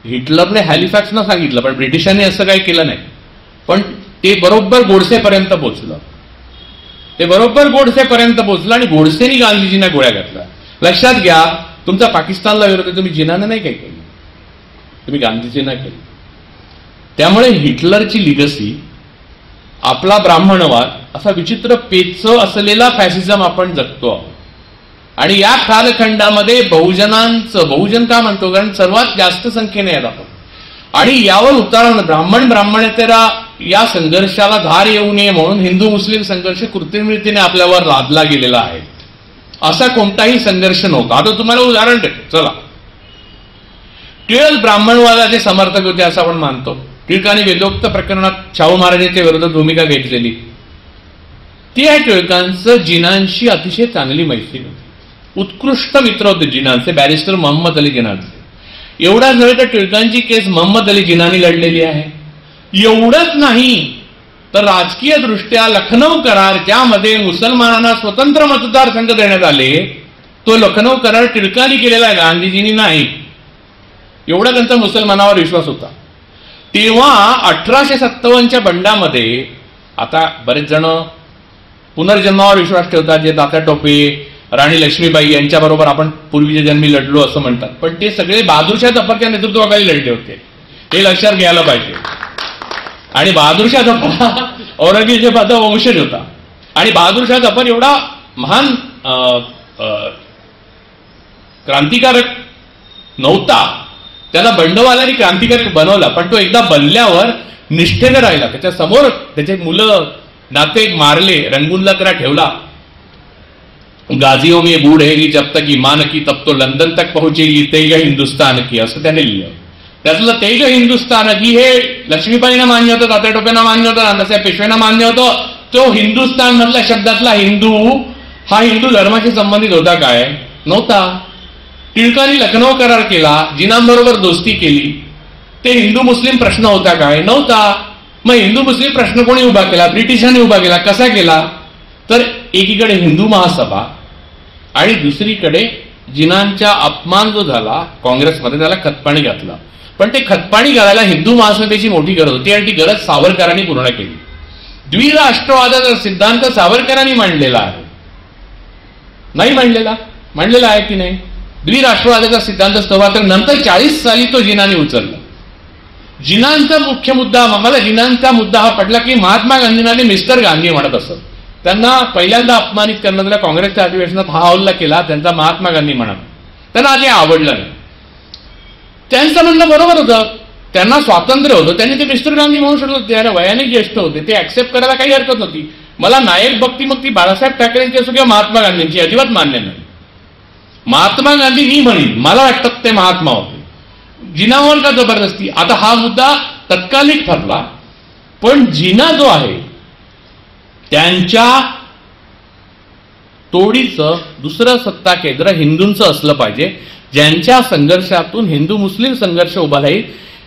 हिटलरने हॅलिफॅक्सना सांगितलं, पण ब्रिटिशांनी असं काही केलं नाही. पण ते बरोबर गोडसेपर्यंत पोहोचलं, आणि गोडसेनी गांधीजींना गोळ्या घातल्या. लक्षात घ्या, तुमचा पाकिस्तानला विरोध आहे, तुम्ही जिनानं नाही काही केली, तुम्ही गांधीजींना केली. त्यामुळे हिटलरची लिगसी, आपला ब्राह्मणवाद, असा विचित्र पेच असलेला फॅसिझम आपण जगतो आहोत. आणि या कालखंडामध्ये बहुजन का म्हणतो, कारण सर्वात जास्त संख्येने आहेत आपण, आणि यावर उतारा ब्राह्मणेतरा या संघर्षाला धार येऊ नये म्हणून हिंदू मुस्लिम संघर्ष कृत्रिम रीतीने आपल्यावर लादला गेलेला आहे. असा कोणताही संघर्ष नव्हता. आता तुम्हाला उदाहरण देतो, चला. टिळक ब्राह्मणवादाचे समर्थक होते असं आपण मानतो. टिळकांनी वेदोक्त प्रकरणात शाहू महाराजांच्या विरोधात भूमिका घेतलेली. ती आहे टिळकांचं जिनांशी अतिशय चांगली मैत्री होती, उत्कृष्ट मित्र होते जिनांचे, बॅरिस्टर मोहम्मद अली जिनांचे. एवढाच नव्हे तर टिळकांची केस मोहम्मद अली जिनांनी लढलेली आहे. एवढंच नाही तर राजकीय दृष्ट्या लखनौ करार, ज्यामध्ये मुसलमानांना स्वतंत्र मतदारसंघ देण्यात आले, तो लखनौ करार टिळकांनी केलेला आहे, गांधीजींनी नाही. एवढा त्यांचा मुसलमानावर विश्वास होता. तेव्हा 1857च्या बंडामध्ये, आता बरेच जण पुनर्जन्मावर विश्वास ठेवतात, जे तात्या टोपे, राणी लक्ष्मीबाई यांच्याबरोबर आपण पूर्वीच्या जन्मी लढलो असं म्हणतात, पण ते सगळे बहादूरशाह जफरच्या नेतृत्वाखाली लढले होते, हे लक्षात घ्यायला पाहिजे. आणि बहादूरशाह जफर औरंगजेबाचा वंशज होता, आणि बहादूरशाह जफर एवढा महान क्रांतिकारक नव्हता, त्याला बंडवालांनी क्रांतिकारक बनवला, पण तो एकदा बनल्यावर निष्ठेने राहिला. त्याच्या समोर त्याचे मुलं नाते मारले, रंगूनला त्याला ठेवला. गाजियों में बूढ़ेगी जब तक ईमान की तब तो लंदन तक पहुंचेगी तेग हिंदुस्तान की, असं त्याने लिहिलं. त्यातलं तेग हिंदुस्तान की हे लक्ष्मीबाईंना मान्य होतं, तात्या टोपेंना मान्य होतं, नानासाहेब पेशवेंना मान्य होतं. तो हिंदुस्तान मधल्या शब्दातला हिंदू हा हिंदू धर्माशी संबंधित होता काय? नव्हता. टिळकांनी लखनौ करार केला, जिनांबरोबर दोस्ती केली, ते हिंदू मुस्लिम प्रश्न होता काय? नव्हता. मग हिंदू मुस्लिम प्रश्न कोणी उभा केला? ब्रिटिशांनी उभा केला. कसा केला? तर एकीकडे हिंदू महासभा आणि दुसरीकडे जिनांचा अपमान जो झाला काँग्रेसमध्ये, त्याला खतपाणी घातलं. पण ते खतपाणी घालायला हिंदू महासभेची मोठी गरज होती आणि ती गरज सावरकरांनी पूर्ण केली. द्विराष्ट्रवादाचा सिद्धांत सावरकरांनी मांडलेला आहे. नाही मांडलेला? मांडलेला आहे की नाही? द्विराष्ट्रवादाचा सिद्धांत तर नंतर 40 साली तो जिनांनी उचलला. जिनांचा मुख्य मुद्दा, मला जिनांचा मुद्दा हा पडला की महात्मा गांधींना मिस्टर गांधी म्हणत असत. त्यांना पहिल्यांदा अपमानित करण्यात काँग्रेसच्या अधिवेशनात हा हल्ला केला त्यांचा महात्मा गांधी म्हणत. त्यांना ते आवडलं नाही. त्यांचं म्हणणं बरोबर होतं, त्यांना स्वातंत्र्य होतं, त्यांनी ते मिस्टर गांधी म्हणू शकत होते. त्याला वयाने ज्येष्ठ होते, ते ऍक्सेप्ट करायला काही हरकत नव्हती. मला नायक भक्ती मग ती बाळासाहेब ठाकरेंची असो किंवा महात्मा गांधींची अजिबात मान्य नाही. महात्मा गांधी मी म्हणीन, मला वाटतं ते महात्मा होते. जिनावर का जबरदस्ती? आता हा मुद्दा तत्कालिक ठरला, पण जिना जो आहे त्यांच्या तोडीचं दुसरं सत्ता केंद्र हिंदूंचं असलं पाहिजे, ज्यांच्या संघर्षातून हिंदू मुस्लिम संघर्ष उभा राहील,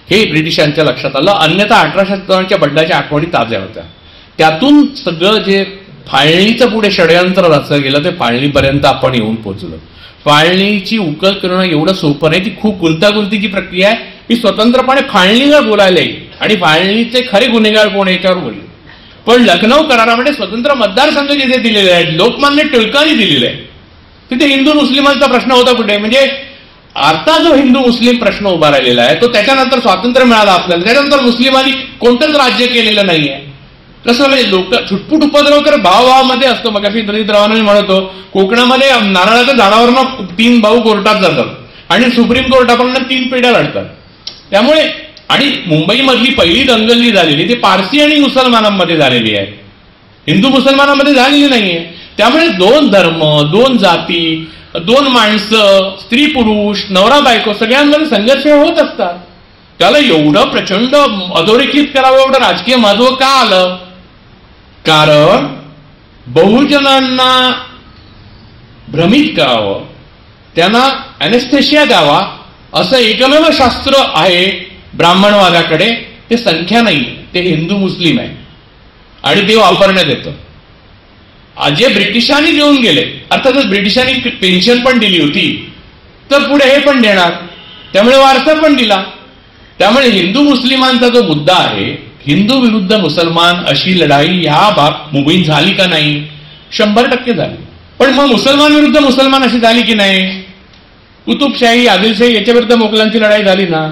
हे ब्रिटिशांच्या लक्षात आलं. अन्यथा 1857च्या बंडाच्या आठवणी ताज्या होत्या. त्यातून सगळं जे फाळणीचं पुढे षडयंत्र रचलं गेलं ते फाळणीपर्यंत आपण येऊन पोहोचलो. फाळणीची उकल करणं एवढं सोपं नाही, ती खूप गुंतागुंतीची प्रक्रिया आहे. मी स्वतंत्रपणे फाळणीवर बोलायला येईल आणि फाळणीचे खरे गुन्हेगार कोण याच्यावर बोलेल. पण लखनौ करारामध्ये स्वतंत्र मतदारसंघ जिथे दिलेले आहेत, लोकमान्य टिळकांनी दिलेले आहे, तिथे हिंदू मुस्लिमांचा प्रश्न होता कुठे? म्हणजे आता जो हिंदू मुस्लिम प्रश्न उभा राहिलेला आहे तो त्याच्यानंतर स्वातंत्र्य मिळालं आपल्याला, त्याच्यानंतर मुस्लिमांनी कोणतंच राज्य केलेलं नाहीये. कसं म्हणजे लोक छुटपुट उपद्रव कर भावाभावामध्ये असतो. मग अशी दलितरावांना मी म्हणतो, कोकणामध्ये नारळाच्या झाडावरनं 3 भाऊ कोर्टात जातात आणि सुप्रीम कोर्टापर्यंत 3 पिढ्या लढतात. त्यामुळे आणि मुंबईमधली पहिली दंगल झालेली ती पारसी आणि मुसलमानांमध्ये झालेली आहे, हिंदू मुसलमानांमध्ये झालेली नाहीये. त्यामुळे 2 धर्म, 2 जाती, 2 माणसं, स्त्री पुरुष, नवरा बायको सगळ्यांमध्ये संघर्ष होत असतात. त्याला एवढं प्रचंड अधोरेखित करावं, एवढं राजकीय महत्व का आलं? कारण बहुजनांना भ्रमित करावं, त्यांना अॅनेस्थेशिया द्यावा, असं एकमेव शास्त्र आहे ब्राह्मणवादाकडे. ते संख्या नाही, ते हिंदू मुस्लिम आहे आणि ते वापरण्यात येतं. जे ब्रिटिशांनी देऊन गेले, अर्थातच ब्रिटिशांनी पेन्शन पण दिली होती, तर पुढे हे पण देणार, त्यामुळे वारसा पण दिला. त्यामुळे हिंदू मुस्लिमांचा जो मुद्दा आहे, हिंदू विरुद्ध मुसलमान अशी लढाई ह्या मुंबईत झाली का नाही? 100% झाली. पण मग मुसलमान विरुद्ध मुसलमान अशी झाली की नाही? कुतुबशाही, आदिलशाही याच्या विरुद्ध मोगलांची लढाई झाली ना.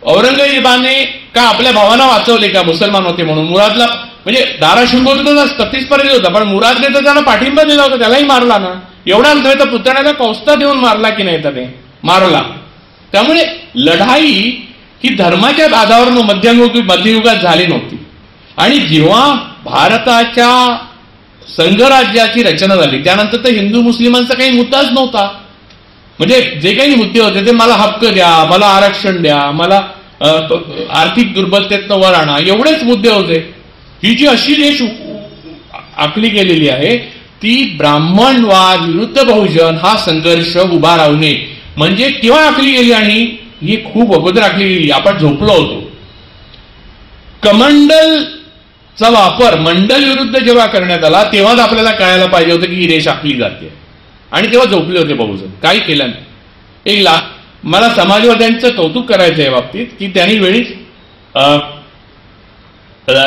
औरंगजेबाने का आपल्या भावांना वाचवले का मुसलमान होते म्हणून? मुरादला म्हणजे दाराशिंगोर तर 36 पर्यंत होता, पण मुरादने तर त्याला पाठिंबा दिला होता, त्यालाही मारला ना. एवढा नव्हे तर पुतण्याला कौस्ता देऊन मारला की नाही? त्याने मारला. त्यामुळे लढाई ही धर्माच्या आधारावर मध्ययुगात झाली नव्हती. आणि जेव्हा भारताच्या संघराज्याची रचना झाली त्यानंतर तर हिंदू मुस्लिमांचा काही मुद्दाच नव्हता. म्हणजे जे काही मुद्दे होते ते मला हक्क द्या, मला आरक्षण द्या, मला आर्थिक दुर्बलतेतनं वर आणा, एवढेच मुद्दे होते. ही जी अशी देश आखली गेलेली आहे ती ब्राह्मणवाद विरुद्ध बहुजन हा संघर्ष उभा राहणे म्हणजे केव्हा आखली गेली? आणि ही खूप अगोदर आखली गेली. आपण झोपलो होतो. कमंडलचा वापर मंडल विरुद्ध जेव्हा करण्यात आला तेव्हाच आपल्याला कळायला पाहिजे होतं की ही रेष आखली जाते, आणि तेव्हा झोपले होते बहुजन, काही केलं नाही. मला समाजवाद्यांचं कौतुक करायचं आहे बाबतीत की त्यांनी वेळी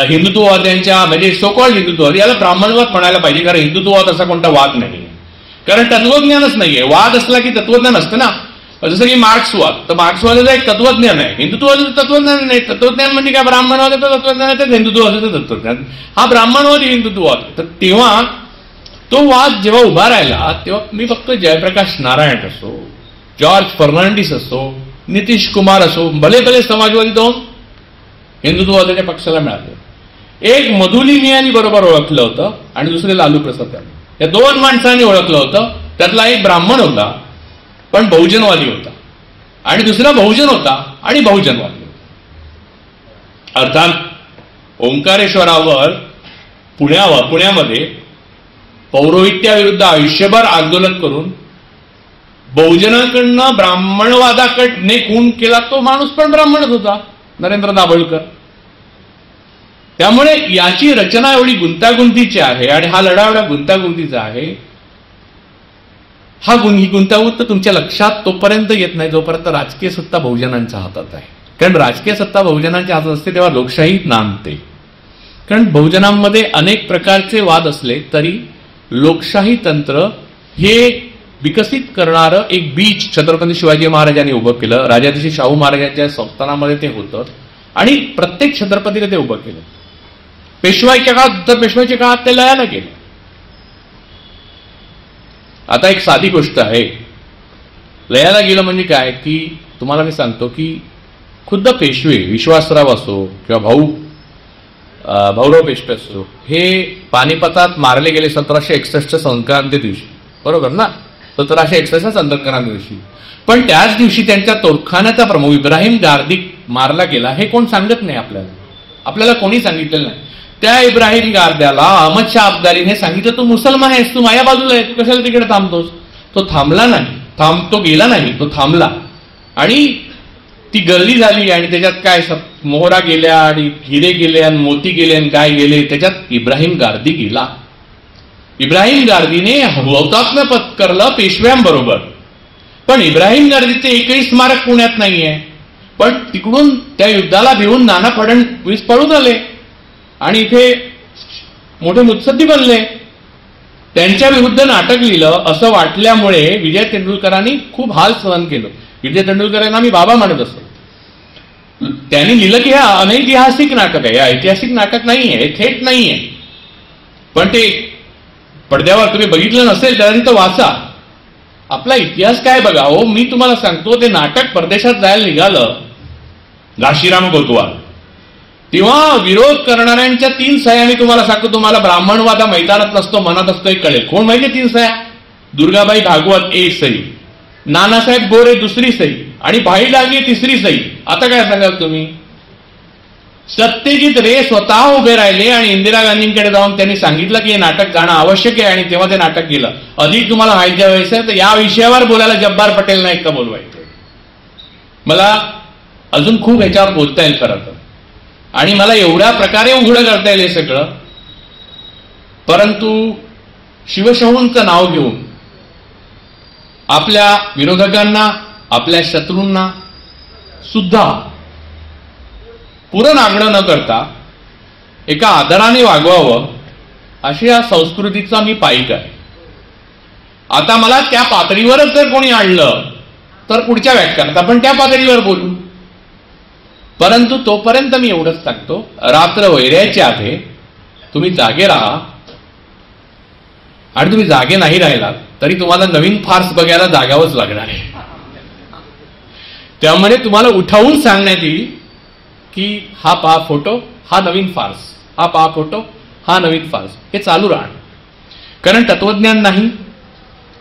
हिंदुत्ववाद्यांच्या म्हणजे सोकॉल्ड हिंदुत्ववाद याला ब्राह्मणवाद म्हणायला पाहिजे, कारण हिंदुत्ववाद असा कोणता वाद नाही, कारण तत्वज्ञानच नाहीये. वाद असला की तत्वज्ञान असतं ना. जसं की मार्क्सवाद, तर मार्क्सवादाचं एक तत्वज्ञान आहे, हिंदुत्ववादाचं तत्वज्ञान नाही. तत्वज्ञान म्हणजे काय? ब्राह्मणवादाचं तत्वज्ञान आहे, तर हिंदुत्ववादाचं तत्वज्ञान. हा ब्राह्मणवादी हिंदुत्ववाद. तर तेव्हा तो वाद जेव्हा उभा राहिला तेव्हा मी फक्त जयप्रकाश नारायण असो, जॉर्ज फर्नांडिस असो, नितीश कुमार असो, भले भले समाजवादी 2 हिंदुत्ववादाच्या पक्षाला मिळाले. एक मधुली मियानी बरोबर ओळखलं होतं आणि दुसरे लालू प्रसाद यादव. या 2 माणसांनी ओळखलं होतं. त्यातला एक ब्राह्मण होता पण बहुजनवादी होता आणि दुसरा बहुजन होता आणि बहुजनवादी होता. अर्थात ओंकारेश्वरावर पुण्यामध्ये पौरोहित्याविरुद्ध आयुष्यभर आंदोलन करून बहुजनाकडनं ब्राह्मणवादाकडे खून केला तो माणूस पण ब्राह्मणच होता, नरेंद्र दाभोळकर. त्यामुळे याची रचना एवढी गुंतागुंतीची आहे आणि हा लढा एवढा गुंतागुंतीचा आहे. ही गुंतागुंत तुमच्या लक्षात तोपर्यंत येत नाही जोपर्यंत राजकीय सत्ता बहुजनांच्या हातात आहे. कारण राजकीय सत्ता बहुजनांच्या हातात असते तेव्हा लोकशाही नांदते. कारण बहुजनांमध्ये अनेक प्रकारचे वाद असले तरी लोकशाही तंत्र हे विकसित करणारं एक बीज छत्रपती शिवाजी महाराजांनी उभं केलं. राजाधिराज शाहू महाराजांच्या संस्थानामध्ये ते होतं आणि प्रत्येक छत्रपतीने ते उभं केलं. पेशवाईच्या काळात तर पेशवाईच्या काळात ते लयाला गेले. आता एक साधी गोष्ट आहे, लयाला गेलं म्हणजे काय की तुम्हाला मी सांगतो की खुद्द पेशवे विश्वासराव असो किंवा भाऊराव पेशवे असो हे पानिपतात मारले गेले 1761 संक्रांती दिवशी, बरोबर ना? 1761 संक्रांती दिवशी. पण त्याच दिवशी त्यांच्या तोफखान्याचा प्रमुख इब्राहिम गार्दी मारला गेला हे कोण सांगत नाही आपल्याला कोणी सांगितलेलं नाही. त्या इब्राहिम गार्द्याला अहमद शाह अब्दालीने सांगितलं तू मुसलमान आहेस, तू माझ्या बाजूला आहे, तू कशाला तिकडे थांबतोस? तो थांबला नाही, तो गेला नाही, तो थांबला आणि ती गल्ली झाली आणि त्याच्यात काय मोहरा गेल्या आणि हिरे गेले आणि मोती गेले आणि काय गेले, त्याच्यात इब्राहिम गार्दी गेला. इब्राहिम गार्दीने हुतात्म्य पत्करलं पेशव्यांबरोबर. पण इब्राहिम गार्दीचे एकही स्मारक पुण्यात नाहीये. पण तिकडून त्या युद्धाला भिवून नाना फडणवीस पळून आले आणि इथे मोठे मुत्सद्दी बनले. त्यांच्या विरुद्ध नाटक लिहिलं असं वाटल्यामुळे विजय तेंडुलकरांनी खूप हाल सहन केलं. विजय तेंडुलकरांना मी बाबा म्हणत असतो. त्यांनी लिहिलं की हा अनैतिहासिक नाटक आहे, ऐतिहासिक नाटक नाहीये, थेट नाहीये. पण ते पडद्यावर तुम्ही बघितलं नसेल तरी तो वाचा. आपला इतिहास काय बघा हो. मी तुम्हाला सांगतो ते नाटक परदेशात जायला निघालं घाशीराम कोतवाल तेव्हा विरोध करणाऱ्यांच्या 3 सह्या मी तुम्हाला सांगतो. तुम्हाला ब्राह्मणवादा मैदानात नसतो मनात असतो हे कळेल. कोण माहिती 3 सह्या? दुर्गाबाई भागवत 1 सही, नानासाहेब गोरे 2री सही आणि भाई डांगे 3री सही. आता काय सांगाल तुम्ही? सत्यजित रे स्वतः उभे राहिले आणि इंदिरा गांधींकडे जाऊन त्यांनी सांगितलं की हे नाटक जाणं आवश्यक आहे आणि तेव्हा ते नाटक गेलं. अधिक तुम्हाला माहिती हवंय तर या विषयावर बोलायला जब्बार पटेल नाईक का बोलवायचं. मला अजून खूप ह्याच्यावर बोलता येईल खरं तर आणि मला एवढ्या प्रकारे उघडं करता येईल हे सगळं. परंतु शिवशाहूंचं नाव घेऊन आपल्या विरोधकांना आपल्या शत्रूंना सुद्धा पुरण आगणं न करता एका आदराने वागवावं अशी या संस्कृतीचा मी पाईक आहे. आता मला त्या पातळीवरच जर कोणी आणलं तर पुढच्या व्याख्यानात आपण त्या पातळीवर बोलू. परंतु तोपर्यंत मी एवढंच सांगतो, रात्र वैऱ्याची आहे, तुम्ही जागे राहा आणि तुम्ही जागे नाही राहिलात तरी तुम्हाला नवीन फार्स बघायला जागावंच लागणार आहे. त्यामुळे तुम्हाला उठावून सांगण्यात येईल की हा पहा फोटो, हा नवीन फार्स, हा पहा फोटो, हा नवीन फार्स. हे चालू राहणार. कारण तत्वज्ञान नाही,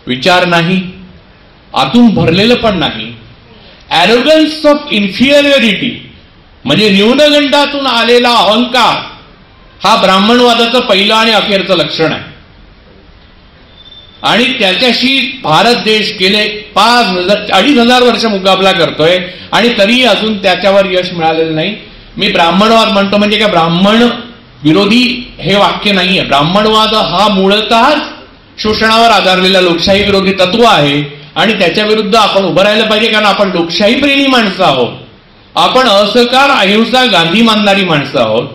विचार नाही, आतून भरलेलं पण नाही. ॲरोगन्स ऑफ इन्फिरियरिटी म्हणजे न्यूनगंडातून आलेला अहंकार हा ब्राह्मणवादाचं पहिलं आणि अखेरचं लक्षण आहे. आणि त्याच्याशी भारत देश गेले 2,500 वर्ष मुकाबला करतोय आणि तरीही अजून त्याच्यावर यश मिळालेलं नाही. मी ब्राह्मणवाद म्हणतो म्हणजे काय ब्राह्मण विरोधी हे वाक्य नाहीये. ब्राह्मणवाद हा मूळतः शोषणावर आधारलेला लोकशाही विरोधी तत्व आहे आणि त्याच्या विरुद्ध आपण उभं राहिलं पाहिजे. कारण आपण लोकशाही प्रेमी माणसं आहोत, आपण असहकार अहिंसा गांधी मानणारी माणसं आहोत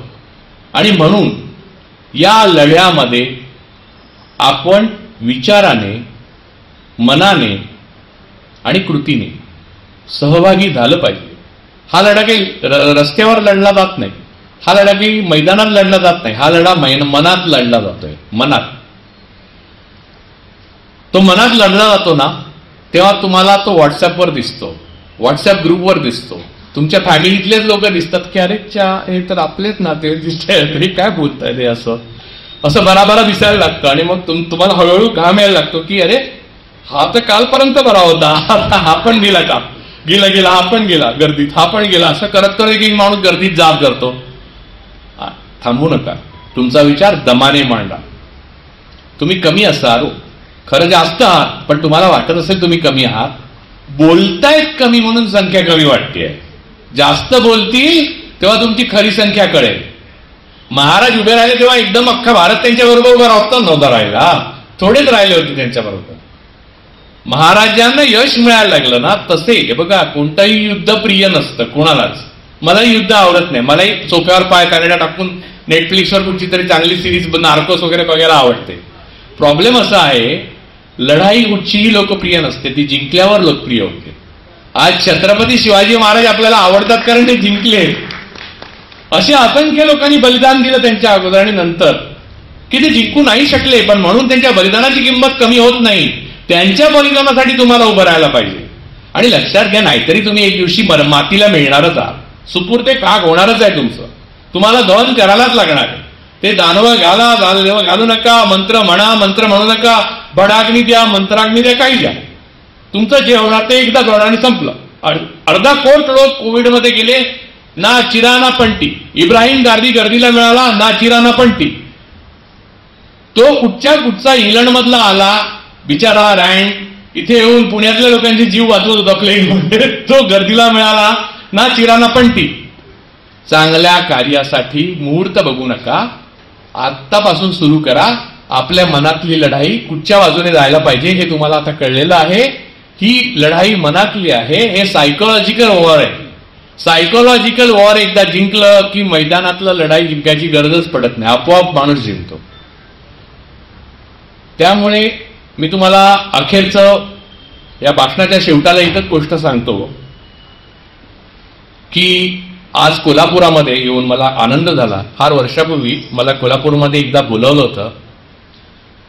आणि म्हणून या लढ्यामध्ये आपण विचाराने, मनाने आणि कृतीने सहभागी झालं पाहिजे. हा लढा काही रस्त्यावर लढला जात नाही, हा लढा काही मैदानात लढला जात नाही, हा लढा मनात लढला जातोय. मनात तो मनात लढला जातो ना तेव्हा तुम्हाला तो व्हॉट्सअपवर दिसतो, व्हॉट्सअप ग्रुपवर दिसतो, तुमच्या फॅमिलीतलेच लोक दिसतात की अरे हे तर आपलेच नाते दिसते, काय बोलताय ते असं बराबरा दिसायला लागतं. आणि मग तुम्हाला हळूहळू घाम यायला लागतो की अरे हा तर कालपर्यंत बरा होता, आता हा पण गेला का, गेला हा पण गेला गर्दीत, हा पण गेला. असं करत करत एक माणूस गर्दीत जाब करतो. थांबू नका, तुमचा विचार दमाने मांडा. तुम्ही कमी असाल, खरं जास्त आहात, पण तुम्हाला वाटत असेल तुम्ही कमी आहात, बोलतायत कमी म्हणून संख्या कमी वाटते. जास्त बोलतील तेव्हा तुमची खरी संख्या कळेल. महाराज उभे राहिले तेव्हा एकदम अख्खा भारत त्यांच्या बरोबर उभा राहतो नव्हता राहिला, थोडेच राहिले होते त्यांच्या बरोबर. महाराजांना यश मिळायला लागलं ना, तसे हे बघा, कोणतंही युद्ध प्रिय नसतं कोणालाच. मलाही युद्ध आवडत नाही, मलाही चोक्यावर पाय काढायला टाकून नेटफ्लिक्सवर कुठची तरी चांगली सिरीज नार्कोस वगैरे बघायला आवडते. प्रॉब्लेम असा आहे, लढाई कुठचीही लोकप्रिय नसते, ती जिंकल्यावर लोकप्रिय होते. आज छत्रपती शिवाजी महाराज आपल्याला आवडतात कारण ते जिंकले. असे असंख्य लोकांनी बलिदान दिलं त्यांच्या अगोदर आणि नंतर, की ते जिंकू नाही शकले, पण म्हणून त्यांच्या बलिदानाची किंमत कमी होत नाही. त्यांच्या बलिदानासाठी तुम्हाला उभं राहायला पाहिजे. आणि लक्षात घ्या, नाहीतरी तुम्ही एक दिवशी मातीला मिळणारच आहात, सुपूर्ते काग होणारच आहे तुमचं. तुम्हाला दहन करायलाच लागणार आहे. ते दानव घालू नका, मंत्र म्हणू नका, बडाग्नी द्या, मंत्राग्नी द्या, काही द्या, तुमचं जे होणार ते एकदाच होणार आणि संपलं. अर्धा कोट लोक कोविडमध्ये गेले, ना चिरा ना पंटी. इब्राहिम गार्दी गर्दीला मिळाला, ना चिरा ना पंटी. तो कुठचा इंग्लंड मधला आला बिचारा रँड, इथे येऊन पुण्यातल्या लोकांचे जीव वाचवत होता प्लेनमध्ये, तो गर्दीला मिळाला, ना चिरा ना पंटी. चांगल्या कार्यासाठी मुहूर्त बघू नका, आत्तापासून सुरू करा. आपल्या मनातली लढाई कुठच्या बाजूने जायला पाहिजे हे तुम्हाला आता कळलेलं आहे. ही लढाई मनातली आहे, हे सायकोलॉजिकल वॉर आहे. सायकोलॉजिकल वॉर एकदा जिंकलं की मैदानातलं लढाई जिंकायची गरजच पडत नाही, आपोआप माणूस जिंकतो. त्यामुळे मी तुम्हाला अखेरचं या भाषणाच्या शेवटाला एकच गोष्ट सांगतो की आज कोल्हापुरामध्ये येऊन मला आनंद झाला. फार वर्षापूर्वी मला कोल्हापूरमध्ये एकदा बोलवलं होतं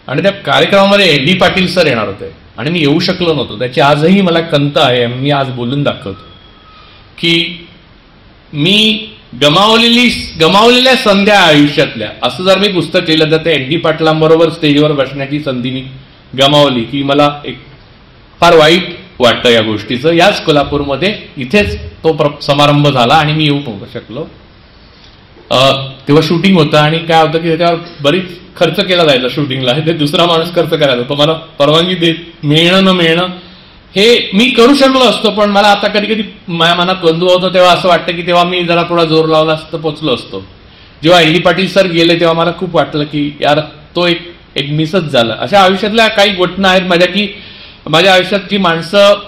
आणि त्या कार्यक्रमामध्ये एडी पाटील सर येणार होते आणि मी येऊ शकलो नव्हतो. त्याची आजही मला खंत आहे, मी आज बोलून दाखवतो की मी गमावलेल्या संध्या आयुष्यातल्या, असं जर मी पुस्तक लिहिलं तर ते एडी पाटलांबरोबर स्टेजवर बसण्याची संधी मी गमावली, की मला एक फार वाईट वाटतं या गोष्टीचं. याच कोल्हापूरमध्ये इथेच तो समारंभ झाला आणि मी येऊ शकलो. तेव्हा शूटिंग होतं आणि काय होतं की त्याच्यावर बरीच खर्च केला जायचा शूटिंगला, ते दुसरा माणूस खर्च करायचा, तो मला परवानगी देत मिळणं न मिळणं हे मी करू शकलो असतो. पण मला आता कधी कधी माझ्या मनात द्वंद्व होतो, तेव्हा असं वाटतं की तेव्हा मी जरा थोडा जोर लावला असतं पोचलो असतो. जेव्हा एडी पाटील सर गेले तेव्हा मला खूप वाटलं की यार तो एक मिसच झालं. अशा आयुष्यातल्या काही घटना आहेत माझ्या, की माझ्या आयुष्यात जी माणसं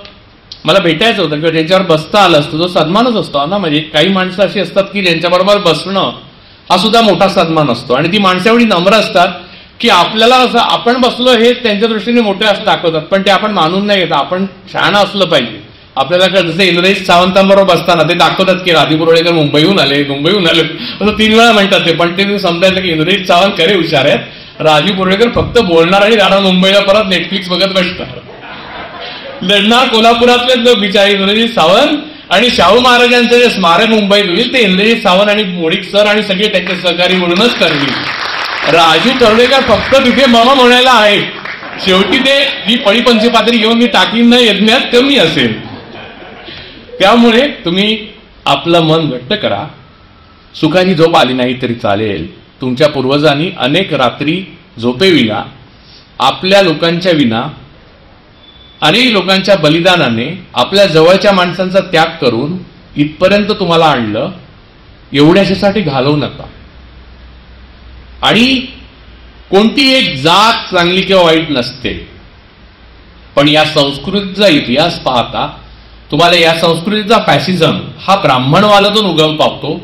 मला भेटायचं होतं किंवा ज्यांच्यावर बसता आलं असतं, जो सन्मानच असतो ना. म्हणजे काही माणसं अशी असतात की ज्यांच्याबरोबर बसणं हा सुद्धा मोठा सन्मान असतो आणि ती माणसं एवढी नम्र असतात की आपल्याला असं आपण बसलो हे त्यांच्या दृष्टीने मोठे असं दाखवतात, पण ते आपण मानून नाही घेत. आपण शहाणं असलं पाहिजे. आपल्याला जसं इंद्रजित सावंतांबरोबर बसताना ते दाखवतात की राजू पुरोळेकर मुंबईहून आले असं 3 वेळा म्हणतात ते, पण ते समजायचं की इंद्रजित सावंत खरे हुशार आहेत, राजू पुरोळेकर फक्त बोलणार आणि राहणार मुंबईला परत नेटफ्लिक्स बघत बसणार. लढणार कोल्हापुरातले लोक बिचारे इंद्रजित सावंत, आणि शाहू महाराजांचं जे स्मारक मुंबईत होईल ते इंद्रजित सावंत आणि मोडीक सर आणि सगळे त्यांचे सहकारी म्हणूनच करतील. राजू तळवेकर फक्त तिथे मामा म्हणायला आहे. शेवटी ते जी पळीपंची पातळी घेऊन मी टाकीन न यज्ञात कमी असेल. त्यामुळे तुम्ही आपलं मन घट्ट करा. सुखाची झोप आली नाही तरी चालेल. तुमच्या पूर्वजांनी अनेक रात्री झोपेविना, आपल्या लोकांच्या विना, अनेक लोकांच्या बलिदानाने आपल्या जवळच्या माणसांचा त्याग करून इथपर्यंत तुम्हाला आणलं. एवढ्यासाठी घालवू नका. आणि कोणती एक जात चांगली किंवा वाईट नसते, पण या संस्कृतीचा इतिहास पाहता तुम्हाला या संस्कृतीचा फॅसिझम हा ब्राह्मणवादातून उगम पावतो.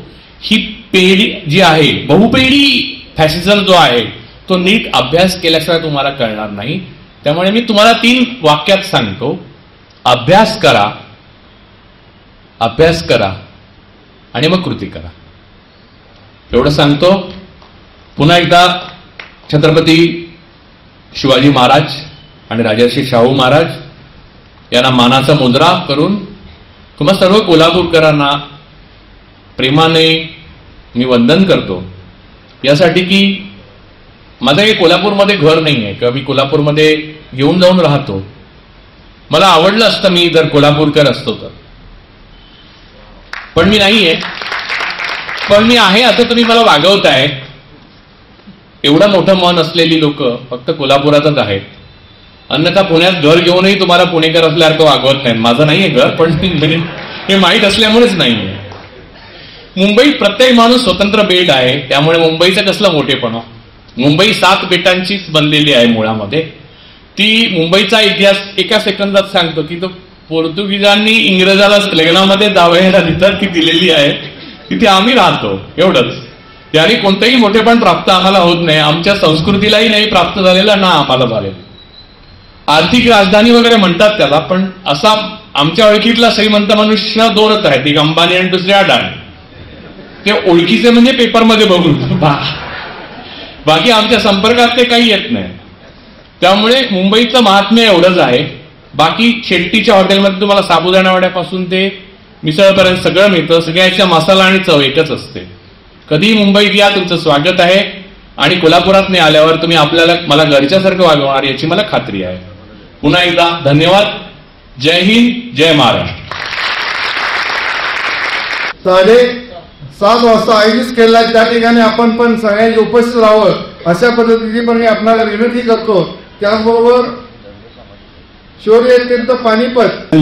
ही पेढी जी आहे, बहुपेढी फॅसिझम जो आहे, तो नीट अभ्यास केल्याशिवाय तुम्हाला कळणार नाही. त्यामुळे मी तुम्हाला 3 वाक्यात सांगतो. अभ्यास करा आणि मग कृती करा. एवढं सांगतो. पुन्हा एकदा छत्रपती शिवाजी महाराज आणि राजर्षी शाहू महाराज यांना मानाचा मुद्रा करून तुम्हा सर्व कोल्हापूरकरांना प्रेमाने मी वंदन करतो. यासाठी की माझं काही कोल्हापूरमध्ये घर नाही आहे किंवा मी कोल्हापूरमध्ये येऊन जाऊन राहतो. मला आवडलं असतं मी जर कोल्हापूरकर असतो तर, पण मी नाहीये. पण मी आहे असं तुम्ही मला वागवताय. एवढं मोठं मन असलेली लोक फक्त कोल्हापुरातच आहेत. अन्यथा पुण्यात घर घेऊनही तुम्हाला पुणेकर असल्यासारखं वागवत नाही. माझं नाहीये घर, पण हे माहीत असल्यामुळेच नाहीये. मुंबईत प्रत्येक माणूस स्वतंत्र बेट आहे, त्यामुळे मुंबईचं कसलं मोठेपण. मुंबई 7 बेटांचीच बनलेली आहे मुळामध्ये. ती मुंबईचा इतिहास एका सेकंदात सांगतो की तो पोर्तुगीजांनी इंग्रजाला लग्नामध्ये जावयाला ती दिलेली आहे, तिथे आम्ही राहतो, एवढंच. त्याने कोणतंही मोठेपण प्राप्त आम्हाला होत नाही. आमच्या संस्कृतीलाही नाही प्राप्त झालेला, ना आम्हाला झालेलं. आर्थिक राजधानी वगैरे म्हणतात त्याला, पण असा आमच्या ओळखीतला श्रीमंत मनुष्य 2च आहेत, एक अंबानी आणि दुसरे अडाणी. ते ओळखीचे म्हणजे पेपरमध्ये बघून, बाकी आमच्या संपर्कात ते काही येत नाही. त्यामुळे मुंबईचं महात्म्य एवढंच आहे. बाकी शेट्टीच्या हॉटेलमध्ये तुम्हाला साबुदाणा वड्यापासून ते मिसळपर्यंत सगळं मिळतं. सगळ्याच्या मसाला आणि चव एकच असते. कधी मुंबईत या, तुमचं स्वागत आहे. आणि कोल्हापुरात नाही आल्यावर तुम्ही मला घरच्यासारखं वागवणार याची मला खात्री आहे. पुन्हा एकदा धन्यवाद. जय हिंद, जय महाराष्ट्र. 7:30 वाजता आयोजित केलेला त्या ठिकाणी आपण पण सगळ्यांनी उपस्थित राहावं अशा पद्धतीने पण मी आपल्याला विनंती करतो. त्याचबरोबर शौर्य तीर्थ पानिपत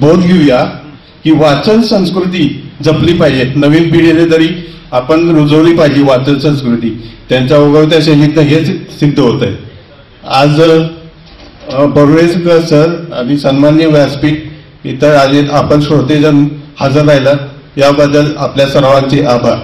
बोध घेऊया की वाचन संस्कृती जपली पाहिजे. नवीन पिढीने तरी आपण रुजवली पाहिजे वाचन संस्कृती. त्यांच्या उगवत्या शैलीतनं हेच सिद्ध होत आहे. आज बर्वेजकर सर आणि सन्माननीय व्यासपीठ इतर आले, आपण श्रोतेजन हजर राहिलात याबद्दल आपल्या सर्वांचे आभार.